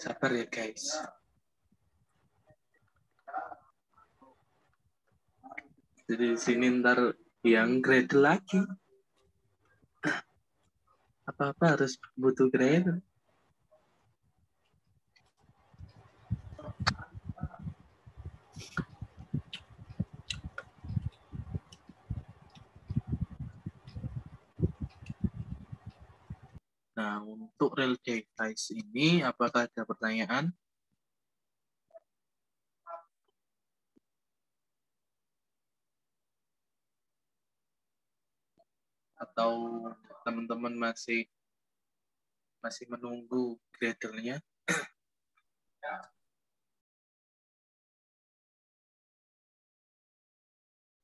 Sabar ya guys. Jadi di sini ntar yang grade lagi. Apa-apa harus butuh grade. Nah, untuk real device ini, apakah ada pertanyaan? Atau teman-teman masih menunggu gradernya?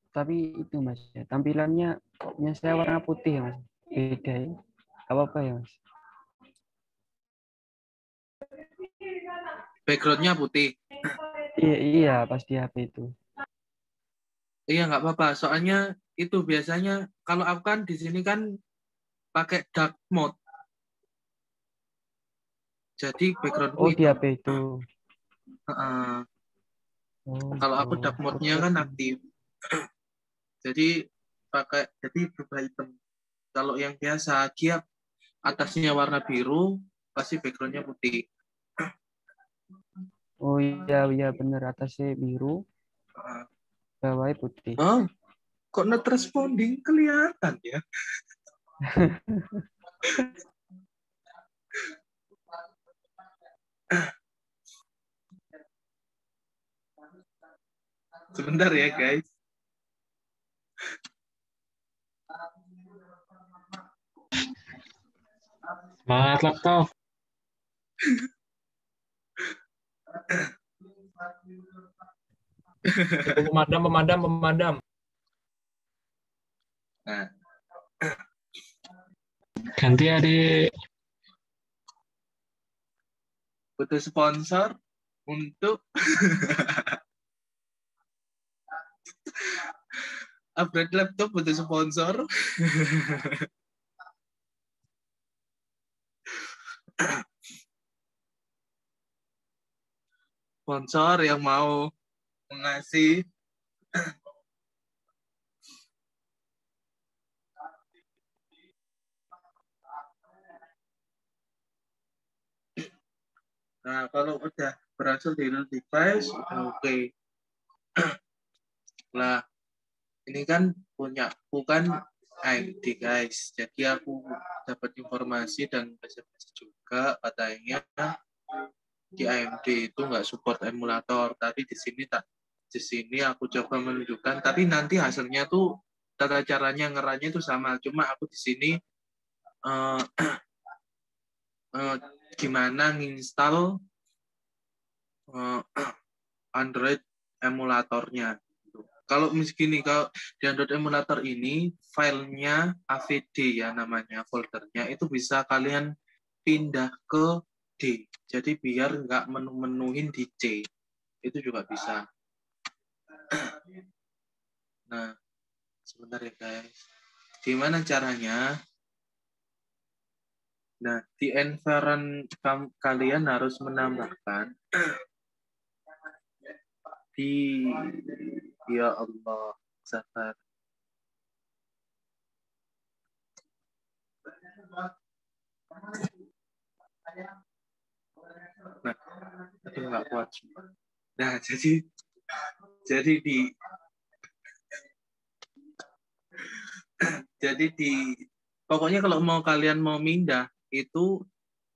Tapi itu Mas, ya, tampilannya punya saya warna putih ya Mas. Beda ya. Gak apa-apa ya Mas. Backgroundnya putih. Iya, pas di HP itu. Iya, nggak apa-apa. Soalnya itu biasanya, kalau aku kan di sini kan pakai dark mode. Jadi backgroundku Oh, di hitam. HP itu. Kalau aku dark mode-nya kan aktif. Jadi berubah hitam. Kalau yang biasa dia atasnya warna biru, pasti background-nya putih. Oh iya benar, atasnya biru, bawahnya putih. Oh, kok not responding kelihatan ya? Sebentar ya guys. Semangat laptop. Pemadam. Nah. Ganti adik. Butuh sponsor untuk upgrade laptop, butuh sponsor. Sponsor yang mau mengasih Nah, kalau udah berhasil di real device, udah oke. Lah, ini kan punya bukan AMD guys. Jadi aku dapat informasi dan baca-baca juga katanya di AMD itu nggak support emulator. Tapi di sini aku coba menunjukkan. Tapi nanti hasilnya tuh tata caranya ngeranya itu sama. Cuma aku di sini gimana nginstal Android emulatornya. Kalau misalnya kalau di Android emulator ini filenya AVD ya namanya foldernya, itu bisa kalian pindah ke D. Jadi biar nggak menuhin di C. Itu juga bisa. Nah, sebentar ya guys. Gimana caranya? Nah, di environment kalian harus menambahkan ya Allah, sabar. Nah, itu nggak kuat. Nah, jadi pokoknya kalau kalian mau mindah itu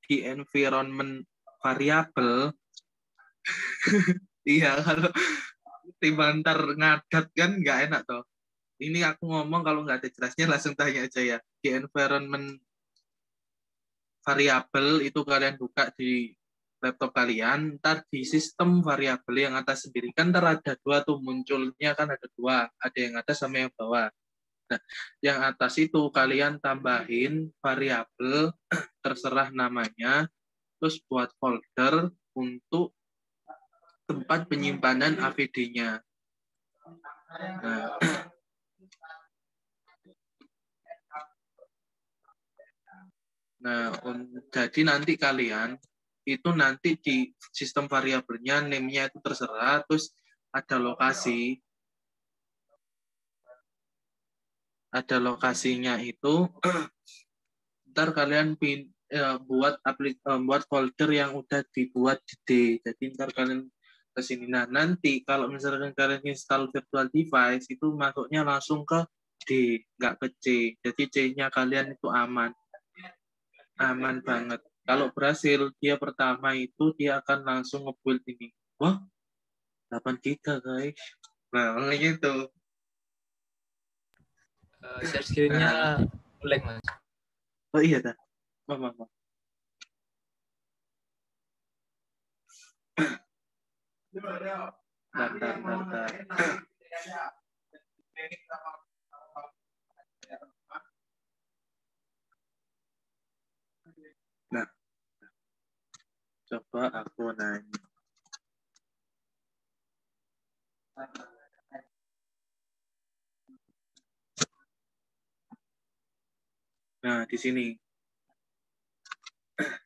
di environment variabel. Iya, kalau tibantar ngadat kan nggak enak toh. Ini aku ngomong kalau nggak ada jelasnya langsung tanya aja ya. Di environment variabel itu kalian buka di laptop kalian, ntar di sistem variabel yang atas sendiri kan ntar ada dua tuh munculnya kan ada dua, ada yang atas sama yang bawah. Nah, yang atas itu kalian tambahin variabel terserah namanya, terus buat folder untuk tempat penyimpanan AVD-nya. Nah, jadi nanti kalian itu nanti di sistem variabelnya name-nya itu terserah, terus ada lokasinya itu ntar kalian buat folder yang udah dibuat di D. Jadi ntar kalian ke sini. Nah, nanti kalau misalkan kalian install virtual device itu masuknya langsung ke D, nggak ke C. Jadi C-nya kalian itu aman. Aman banget. Kalau berhasil, dia pertama itu dia akan langsung nge-build ini. Wah, 8 GB guys. Nah, gitu. Share screen-nya lag, Mas. Oh iya dah. Mama. Bentar. Nah, coba aku nanya. Nah, di sini.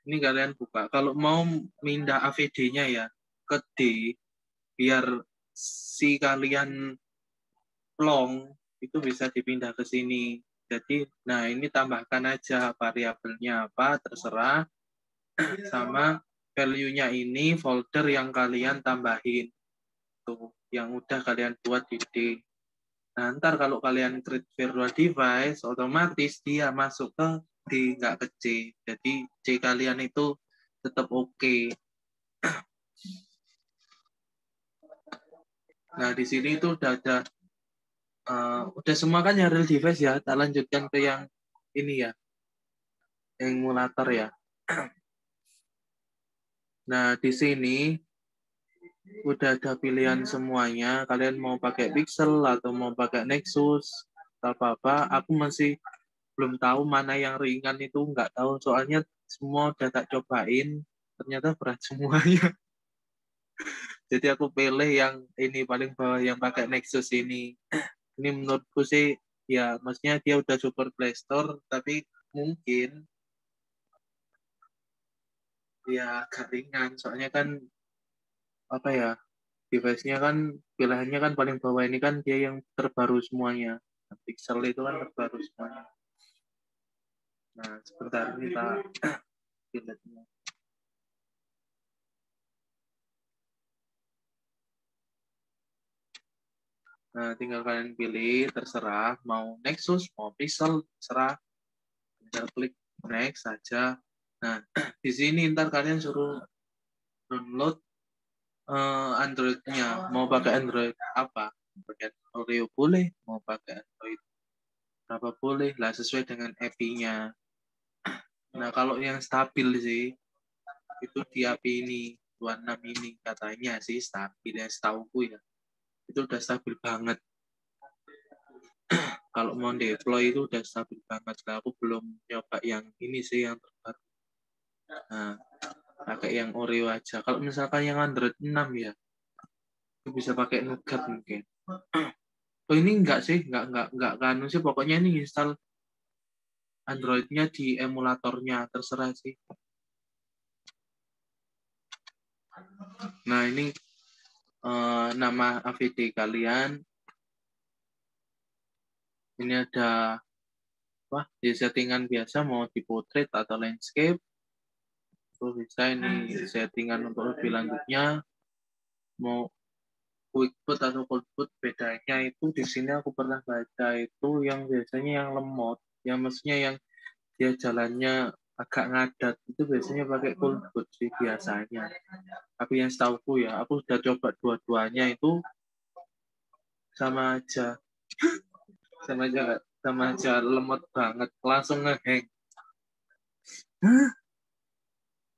Ini kalian buka. Kalau mau pindah AVD-nya ya ke D, biar si kalian long, itu bisa dipindah ke sini. Jadi, nah ini tambahkan aja variabelnya apa, terserah. Sama value-nya ini folder yang kalian tambahin. Tuh, yang udah kalian buat di D. Nah, ntar kalau kalian create virtual device, otomatis dia masuk ke D, nggak ke C. Jadi C kalian itu tetap oke. Nah, di sini itu udah ada, udah semua kan yang real device ya. Tak lanjutkan ke yang ini ya, yang emulator ya. Nah, di sini udah ada pilihan semuanya. Kalian mau pakai Pixel atau mau pakai Nexus, apa-apa. Aku masih belum tahu mana yang ringan itu, nggak tahu. Soalnya semua udah tak cobain, ternyata berat semuanya. Jadi aku pilih yang ini paling bawah, yang pakai Nexus ini. Ini menurutku sih, ya maksudnya dia udah support Play Store, tapi mungkin ya agak ringan. Soalnya kan apa ya, device-nya kan pilihannya kan paling bawah ini kan dia yang terbaru semuanya. Pixel itu kan terbaru semuanya. Nah, sebentar ini tak pilihnya. Nah, tinggal kalian pilih, terserah mau Nexus, mau Pixel, terserah. Tinggal klik next saja. Nah, di sini ntar kalian suruh download Android-nya. Mau pakai Android apa? Pakai Oreo boleh, mau pakai Android berapa boleh, lah sesuai dengan API-nya. Nah, kalau yang stabil sih, itu di API ini, 26 ini katanya sih stabil ya, setauku ya. Itu udah stabil banget. Kalau mau deploy itu udah stabil banget. Nah, aku belum nyoba yang ini sih, yang terbaru. Nah, pakai yang Oreo aja. Kalau misalkan yang Android 6 ya, itu bisa pakai Nougat mungkin. Oh ini enggak sih, enggak kan sih. Pokoknya ini install Android-nya di emulatornya, terserah sih. Nah ini nama AVD kalian. Ini ada di settingan biasa mau di portrait atau landscape. Terus bisa ini settingan untuk lebih lanjutnya. Mau quick boot atau cold boot, bedanya itu di sini aku pernah baca itu yang biasanya yang lemot, yang maksudnya yang dia jalannya agak ngadat itu biasanya pakai cold boot sih biasanya. Tapi yang setauku ya, aku sudah coba dua-duanya itu sama aja lemot banget, langsung ngehang.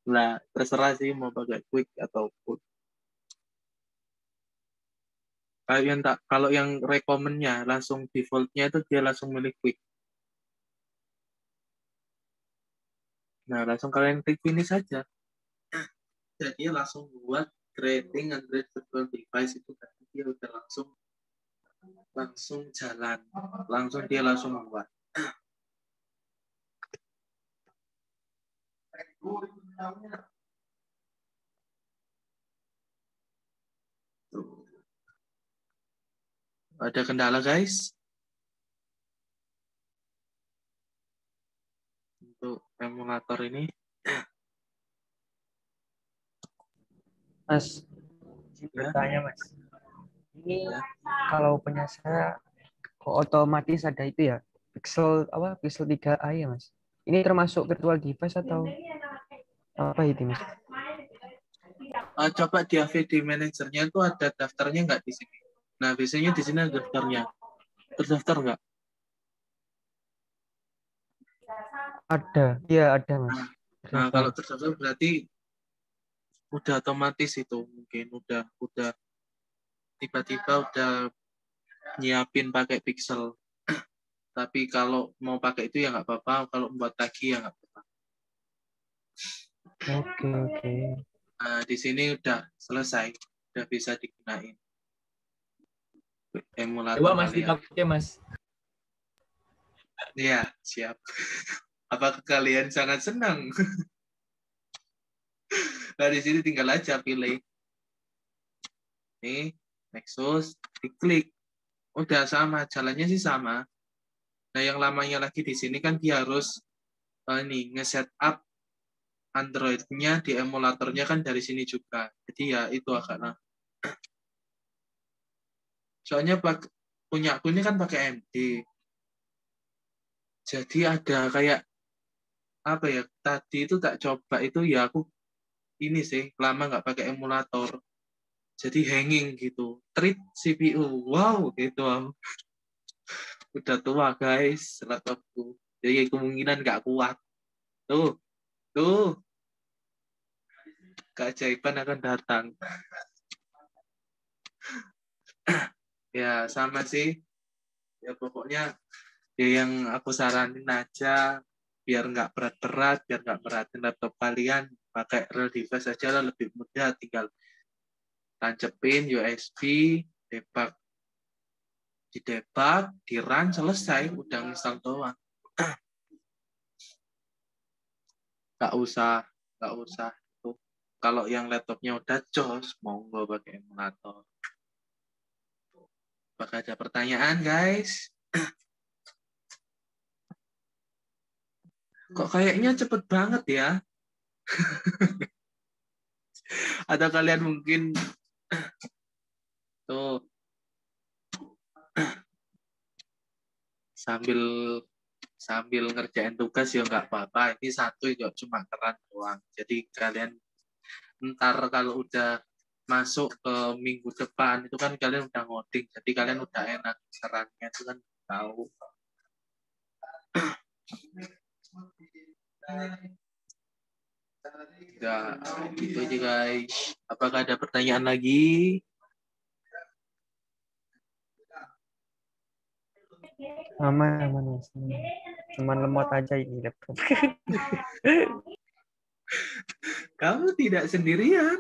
Lah terserah sih mau pakai quick atau boot. Kalau yang recommend-nya langsung default-nya itu dia langsung milih quick. Nah, langsung kalian klik finish saja. Jadi langsung buat creating Android virtual device itu kan dia udah langsung jalan. Dia langsung buat. Ada kendala guys? Untuk emulator ini. Mas, Ya. bertanya Mas. Ini Ya. kalau punya saya kok otomatis ada itu ya, Pixel 3a ya Mas. Ini termasuk virtual device atau apa itu Mas? Coba di AVD Manager-nya itu ada daftarnya nggak di sini? Nah, biasanya di sini ada daftarnya. Terdaftar nggak? Ada, iya ada Mas. Nah, kalau terdaftar berarti udah otomatis itu, mungkin udah tiba-tiba udah nyiapin pakai Pixel. Tapi kalau mau pakai itu ya nggak apa-apa, kalau buat lagi ya nggak apa-apa. Oke. Nah, di sini udah selesai, udah bisa digunain emulator. Coba Mas kalian. dipakai Mas. Iya, siap. Apakah kalian sangat senang? Nah, di sini tinggal aja pilih. Nih, Nexus, diklik. Udah sama, jalannya sih sama. Nah, yang lamanya lagi di sini kan dia harus nge-set up Android-nya di emulatornya kan dari sini juga. Jadi ya itu agak lama. Soalnya punya aku ini kan pakai MD. Jadi ada kayak apa ya? Tadi itu tak coba itu ya aku ini sih lama nggak pakai emulator. Jadi hanging gitu. Treat CPU. Wow, gitu. Udah tua guys laptopku. Jadi kemungkinan nggak kuat. Tuh. Keajaiban akan datang. Ya sama sih. Ya pokoknya ya yang aku saranin aja biar nggak berat-berat, biar nggak beratin laptop kalian, pakai real device aja lah, lebih mudah, tinggal tancepin USB, debug, di run, selesai, udah install doang. Nggak usah. Tuh. Kalau yang laptopnya udah jos, monggo pakai emulator. Apakah ada pertanyaan, guys? Kok kayaknya cepet banget ya? Atau kalian mungkin tuh sambil ngerjain tugas ya nggak apa-apa. Ini satu ya cuma keran doang. Jadi kalian ntar kalau udah masuk ke minggu depan itu kan kalian udah ngoding. Jadi kalian udah enak kerannya itu kan tahu. Ya, gitu aja guys. Apakah ada pertanyaan lagi? Aman Mas. Cuman lemot aja ini laptop. Kamu tidak sendirian.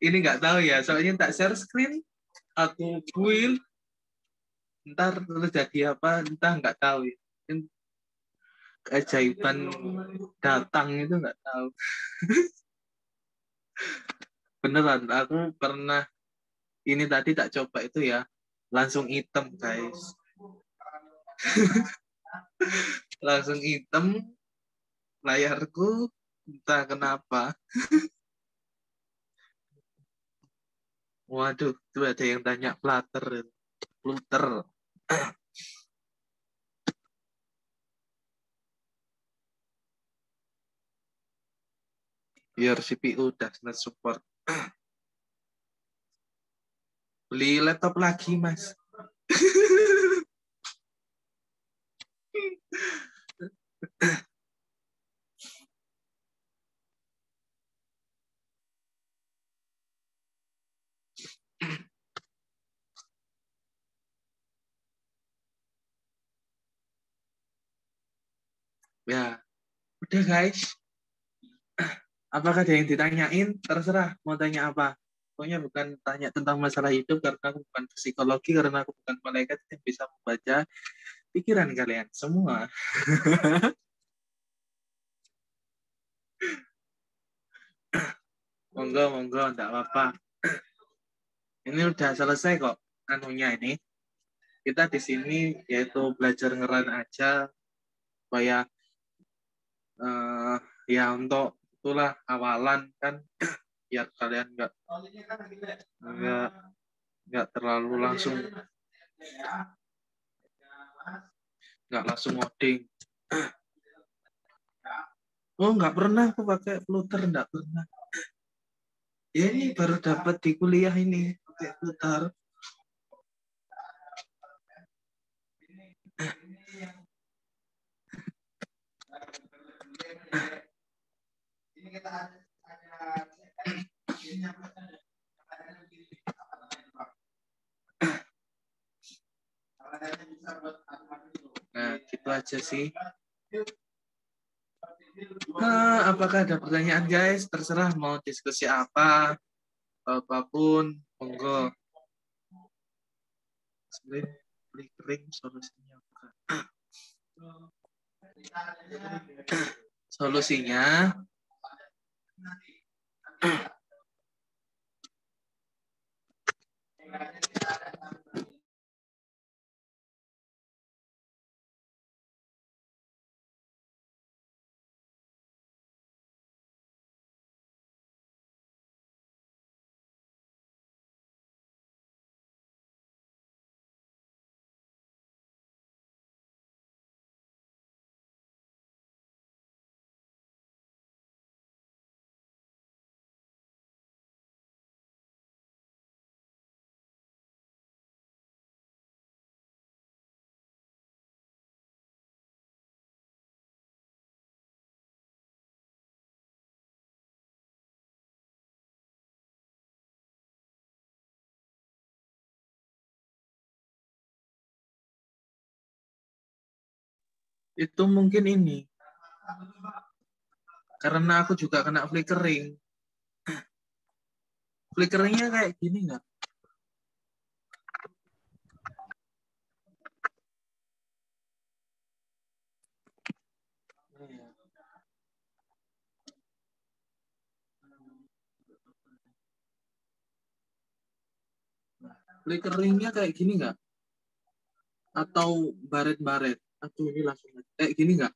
Ini nggak tahu ya, soalnya tak share screen, aku build, ntar terjadi apa, entah nggak tahu ya. Keajaiban datang itu nggak tahu. Beneran, aku pernah ini tadi tak coba itu ya, langsung hitam guys. Langsung hitam layarku, entah kenapa. Waduh, itu ada yang tanya Flutter. Biar CPU udah support. Beli laptop lagi, Mas. Ya, udah guys. Apakah ada yang ditanyain? Terserah mau tanya apa. Pokoknya bukan tanya tentang masalah hidup karena aku bukan psikologi, karena aku bukan malaikat yang bisa membaca pikiran kalian semua. Monggo, enggak apa-apa. Ini udah selesai kok anunya ini. Kita di sini yaitu belajar ngeran aja supaya ya untuk itulah awalan kan biar kalian nggak terlalu langsung ngoding. Oh, nggak pernah aku pakai flutter, nggak pernah. Ya ini baru dapat di kuliah ini pakai flutter. Nah, gitu aja sih. Apakah ada pertanyaan guys? Terserah mau diskusi apa, apapun, monggo. Flickering solusinya apa? Solusinya itu mungkin ini. Karena aku juga kena flickering. Flickeringnya kayak gini nggak? Flickeringnya kayak gini nggak? Atau baret-baret? Aduh, ini langsung kayak gini nggak?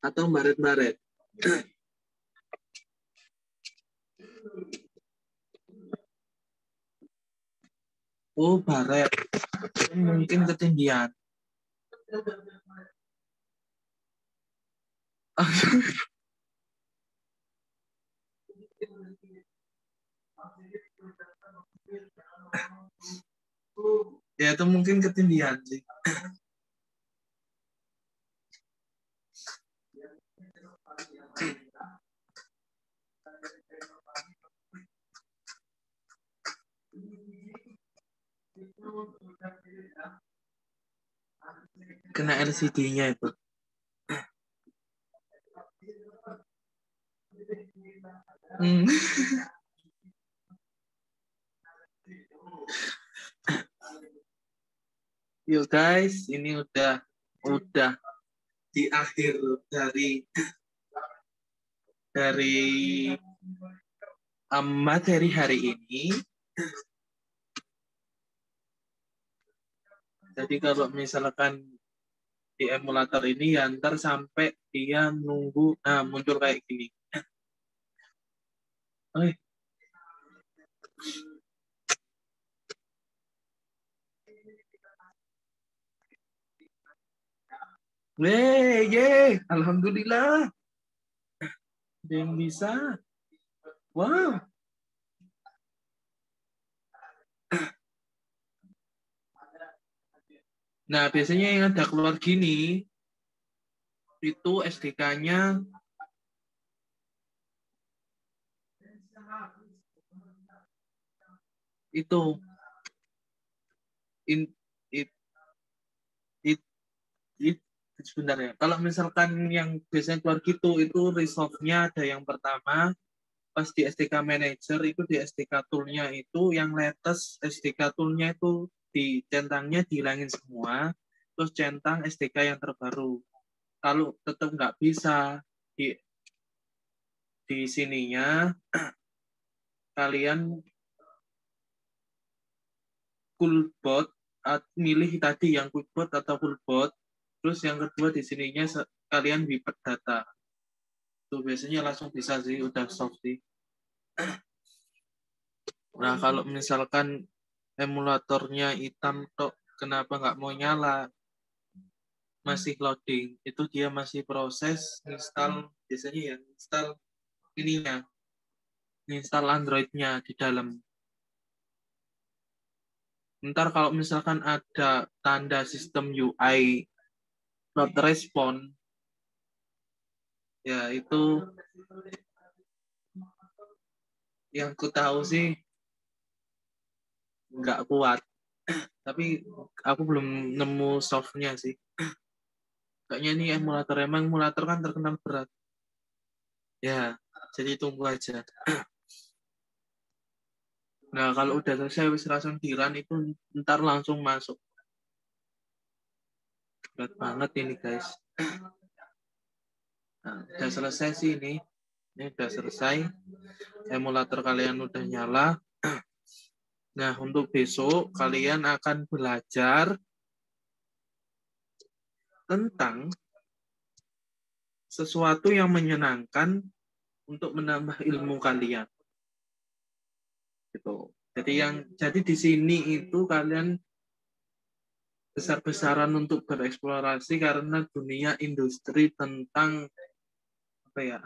Atau baret-baret? Oh, baret. Mungkin ketinggian. Ya, itu mungkin ketinggian sih. Kena LCD-nya itu. Yuk guys, ini udah di akhir dari materi hari ini. Jadi kalau misalkan di emulator ini ya ntar sampai dia nunggu, nah muncul kayak gini. Alhamdulillah. Ada yang bisa. Wow. Nah, biasanya yang ada keluar gini, itu SDK-nya itu sebentar ya. Kalau misalkan yang biasanya keluar gitu, itu resolve-nya ada yang pertama, pas di SDK Manager itu di SDK tool-nya itu yang latest SDK tool-nya itu centangnya dihilangin semua, terus centang SDK yang terbaru. Kalau tetap nggak bisa di sininya kalian full bot, milih tadi yang full bot atau full bot. Terus yang kedua di sininya kalian wiped data. Tuh biasanya langsung bisa sih, udah soft sih. Nah, kalau misalkan emulatornya hitam tok, kenapa nggak mau nyala? Masih loading, itu dia masih proses install, biasanya ya install ininya, install Android-nya di dalam. Ntar kalau misalkan ada tanda sistem UI not respond, ya itu yang ku tahu sih nggak kuat. Tapi aku belum nemu softnya sih. Kayaknya ini emulator kan terkenal berat. Ya, jadi tunggu aja. Nah, kalau udah selesai wis langsung di-run itu ntar langsung masuk. Berat banget ini, guys. Nah, udah selesai sih ini. Ini udah selesai. Emulator kalian udah nyala. Nah, untuk besok kalian akan belajar tentang sesuatu yang menyenangkan untuk menambah ilmu kalian. Gitu. Jadi di sini itu kalian besar-besaran untuk bereksplorasi karena dunia industri tentang apa ya,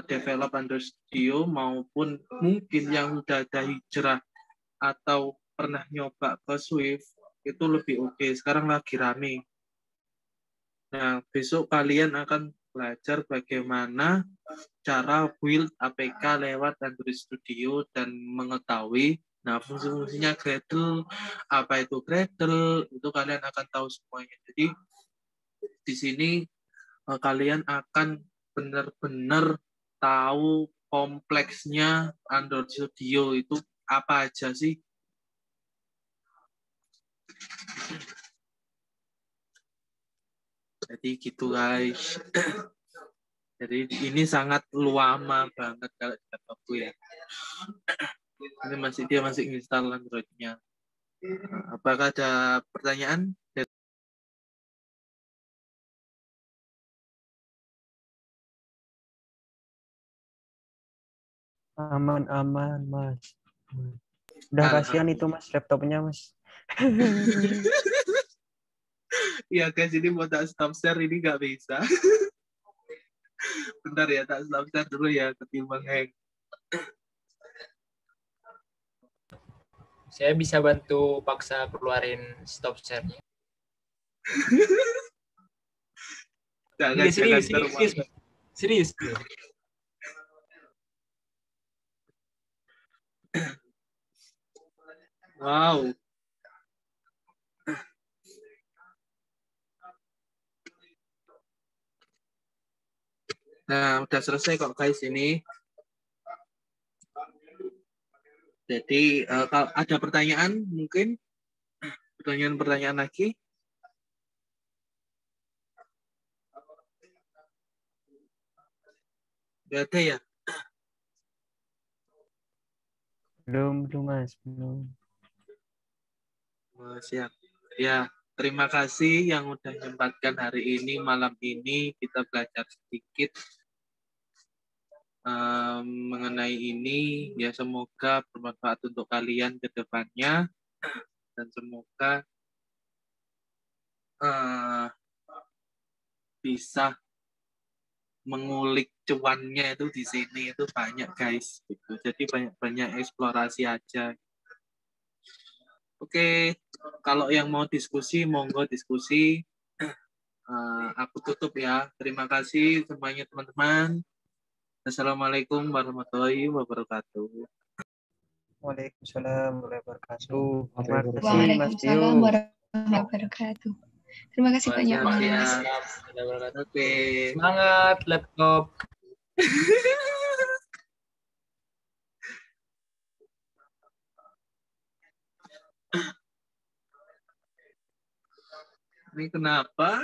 develop Android Studio maupun mungkin yang udah ada hijrah atau pernah nyoba ke Swift itu lebih oke. Sekarang lagi rame. Nah, besok kalian akan belajar bagaimana cara build APK lewat Android Studio dan mengetahui fungsi-fungsinya Gradle, apa itu Gradle, itu kalian akan tahu semuanya. Jadi di sini kalian akan benar-benar tahu kompleksnya Android Studio itu apa aja sih. Jadi gitu guys. Jadi ini sangat lama banget kalau di laptopku ya. Ini dia masih install Android-nya. Apakah ada pertanyaan? Aman, Mas. Udah kasihan itu, Mas, laptopnya, Mas. Ya guys, ini mau tak stop share ini nggak bisa. Bentar ya, tak stop share dulu ya, ketimbang hang. Saya bisa bantu paksa keluarin stop share-nya. Jangan, Serius. Wow. Nah, udah selesai kok guys ini. Jadi kalau ada pertanyaan mungkin pertanyaan lagi. Gak ada ya? Belum, Mas. Belum. Oh, siap. Ya, terima kasih yang udah nyempatkan hari ini, malam ini kita belajar sedikit mengenai ini. Ya, semoga bermanfaat untuk kalian ke depannya dan semoga bisa mengulik cuannya itu di sini itu banyak guys. Gitu. Jadi banyak eksplorasi aja. Oke, kalau yang mau diskusi, monggo diskusi. Aku tutup ya. Terima kasih semuanya teman-teman. Assalamualaikum warahmatullahi wabarakatuh. Waalaikumsalam warahmatullahi wabarakatuh. Terima kasih, Mas Tio. Waalaikumsalam warahmatullahi wabarakatuh. Terima kasih banyak, Mas. Oke. Semangat laptop. Ini kenapa?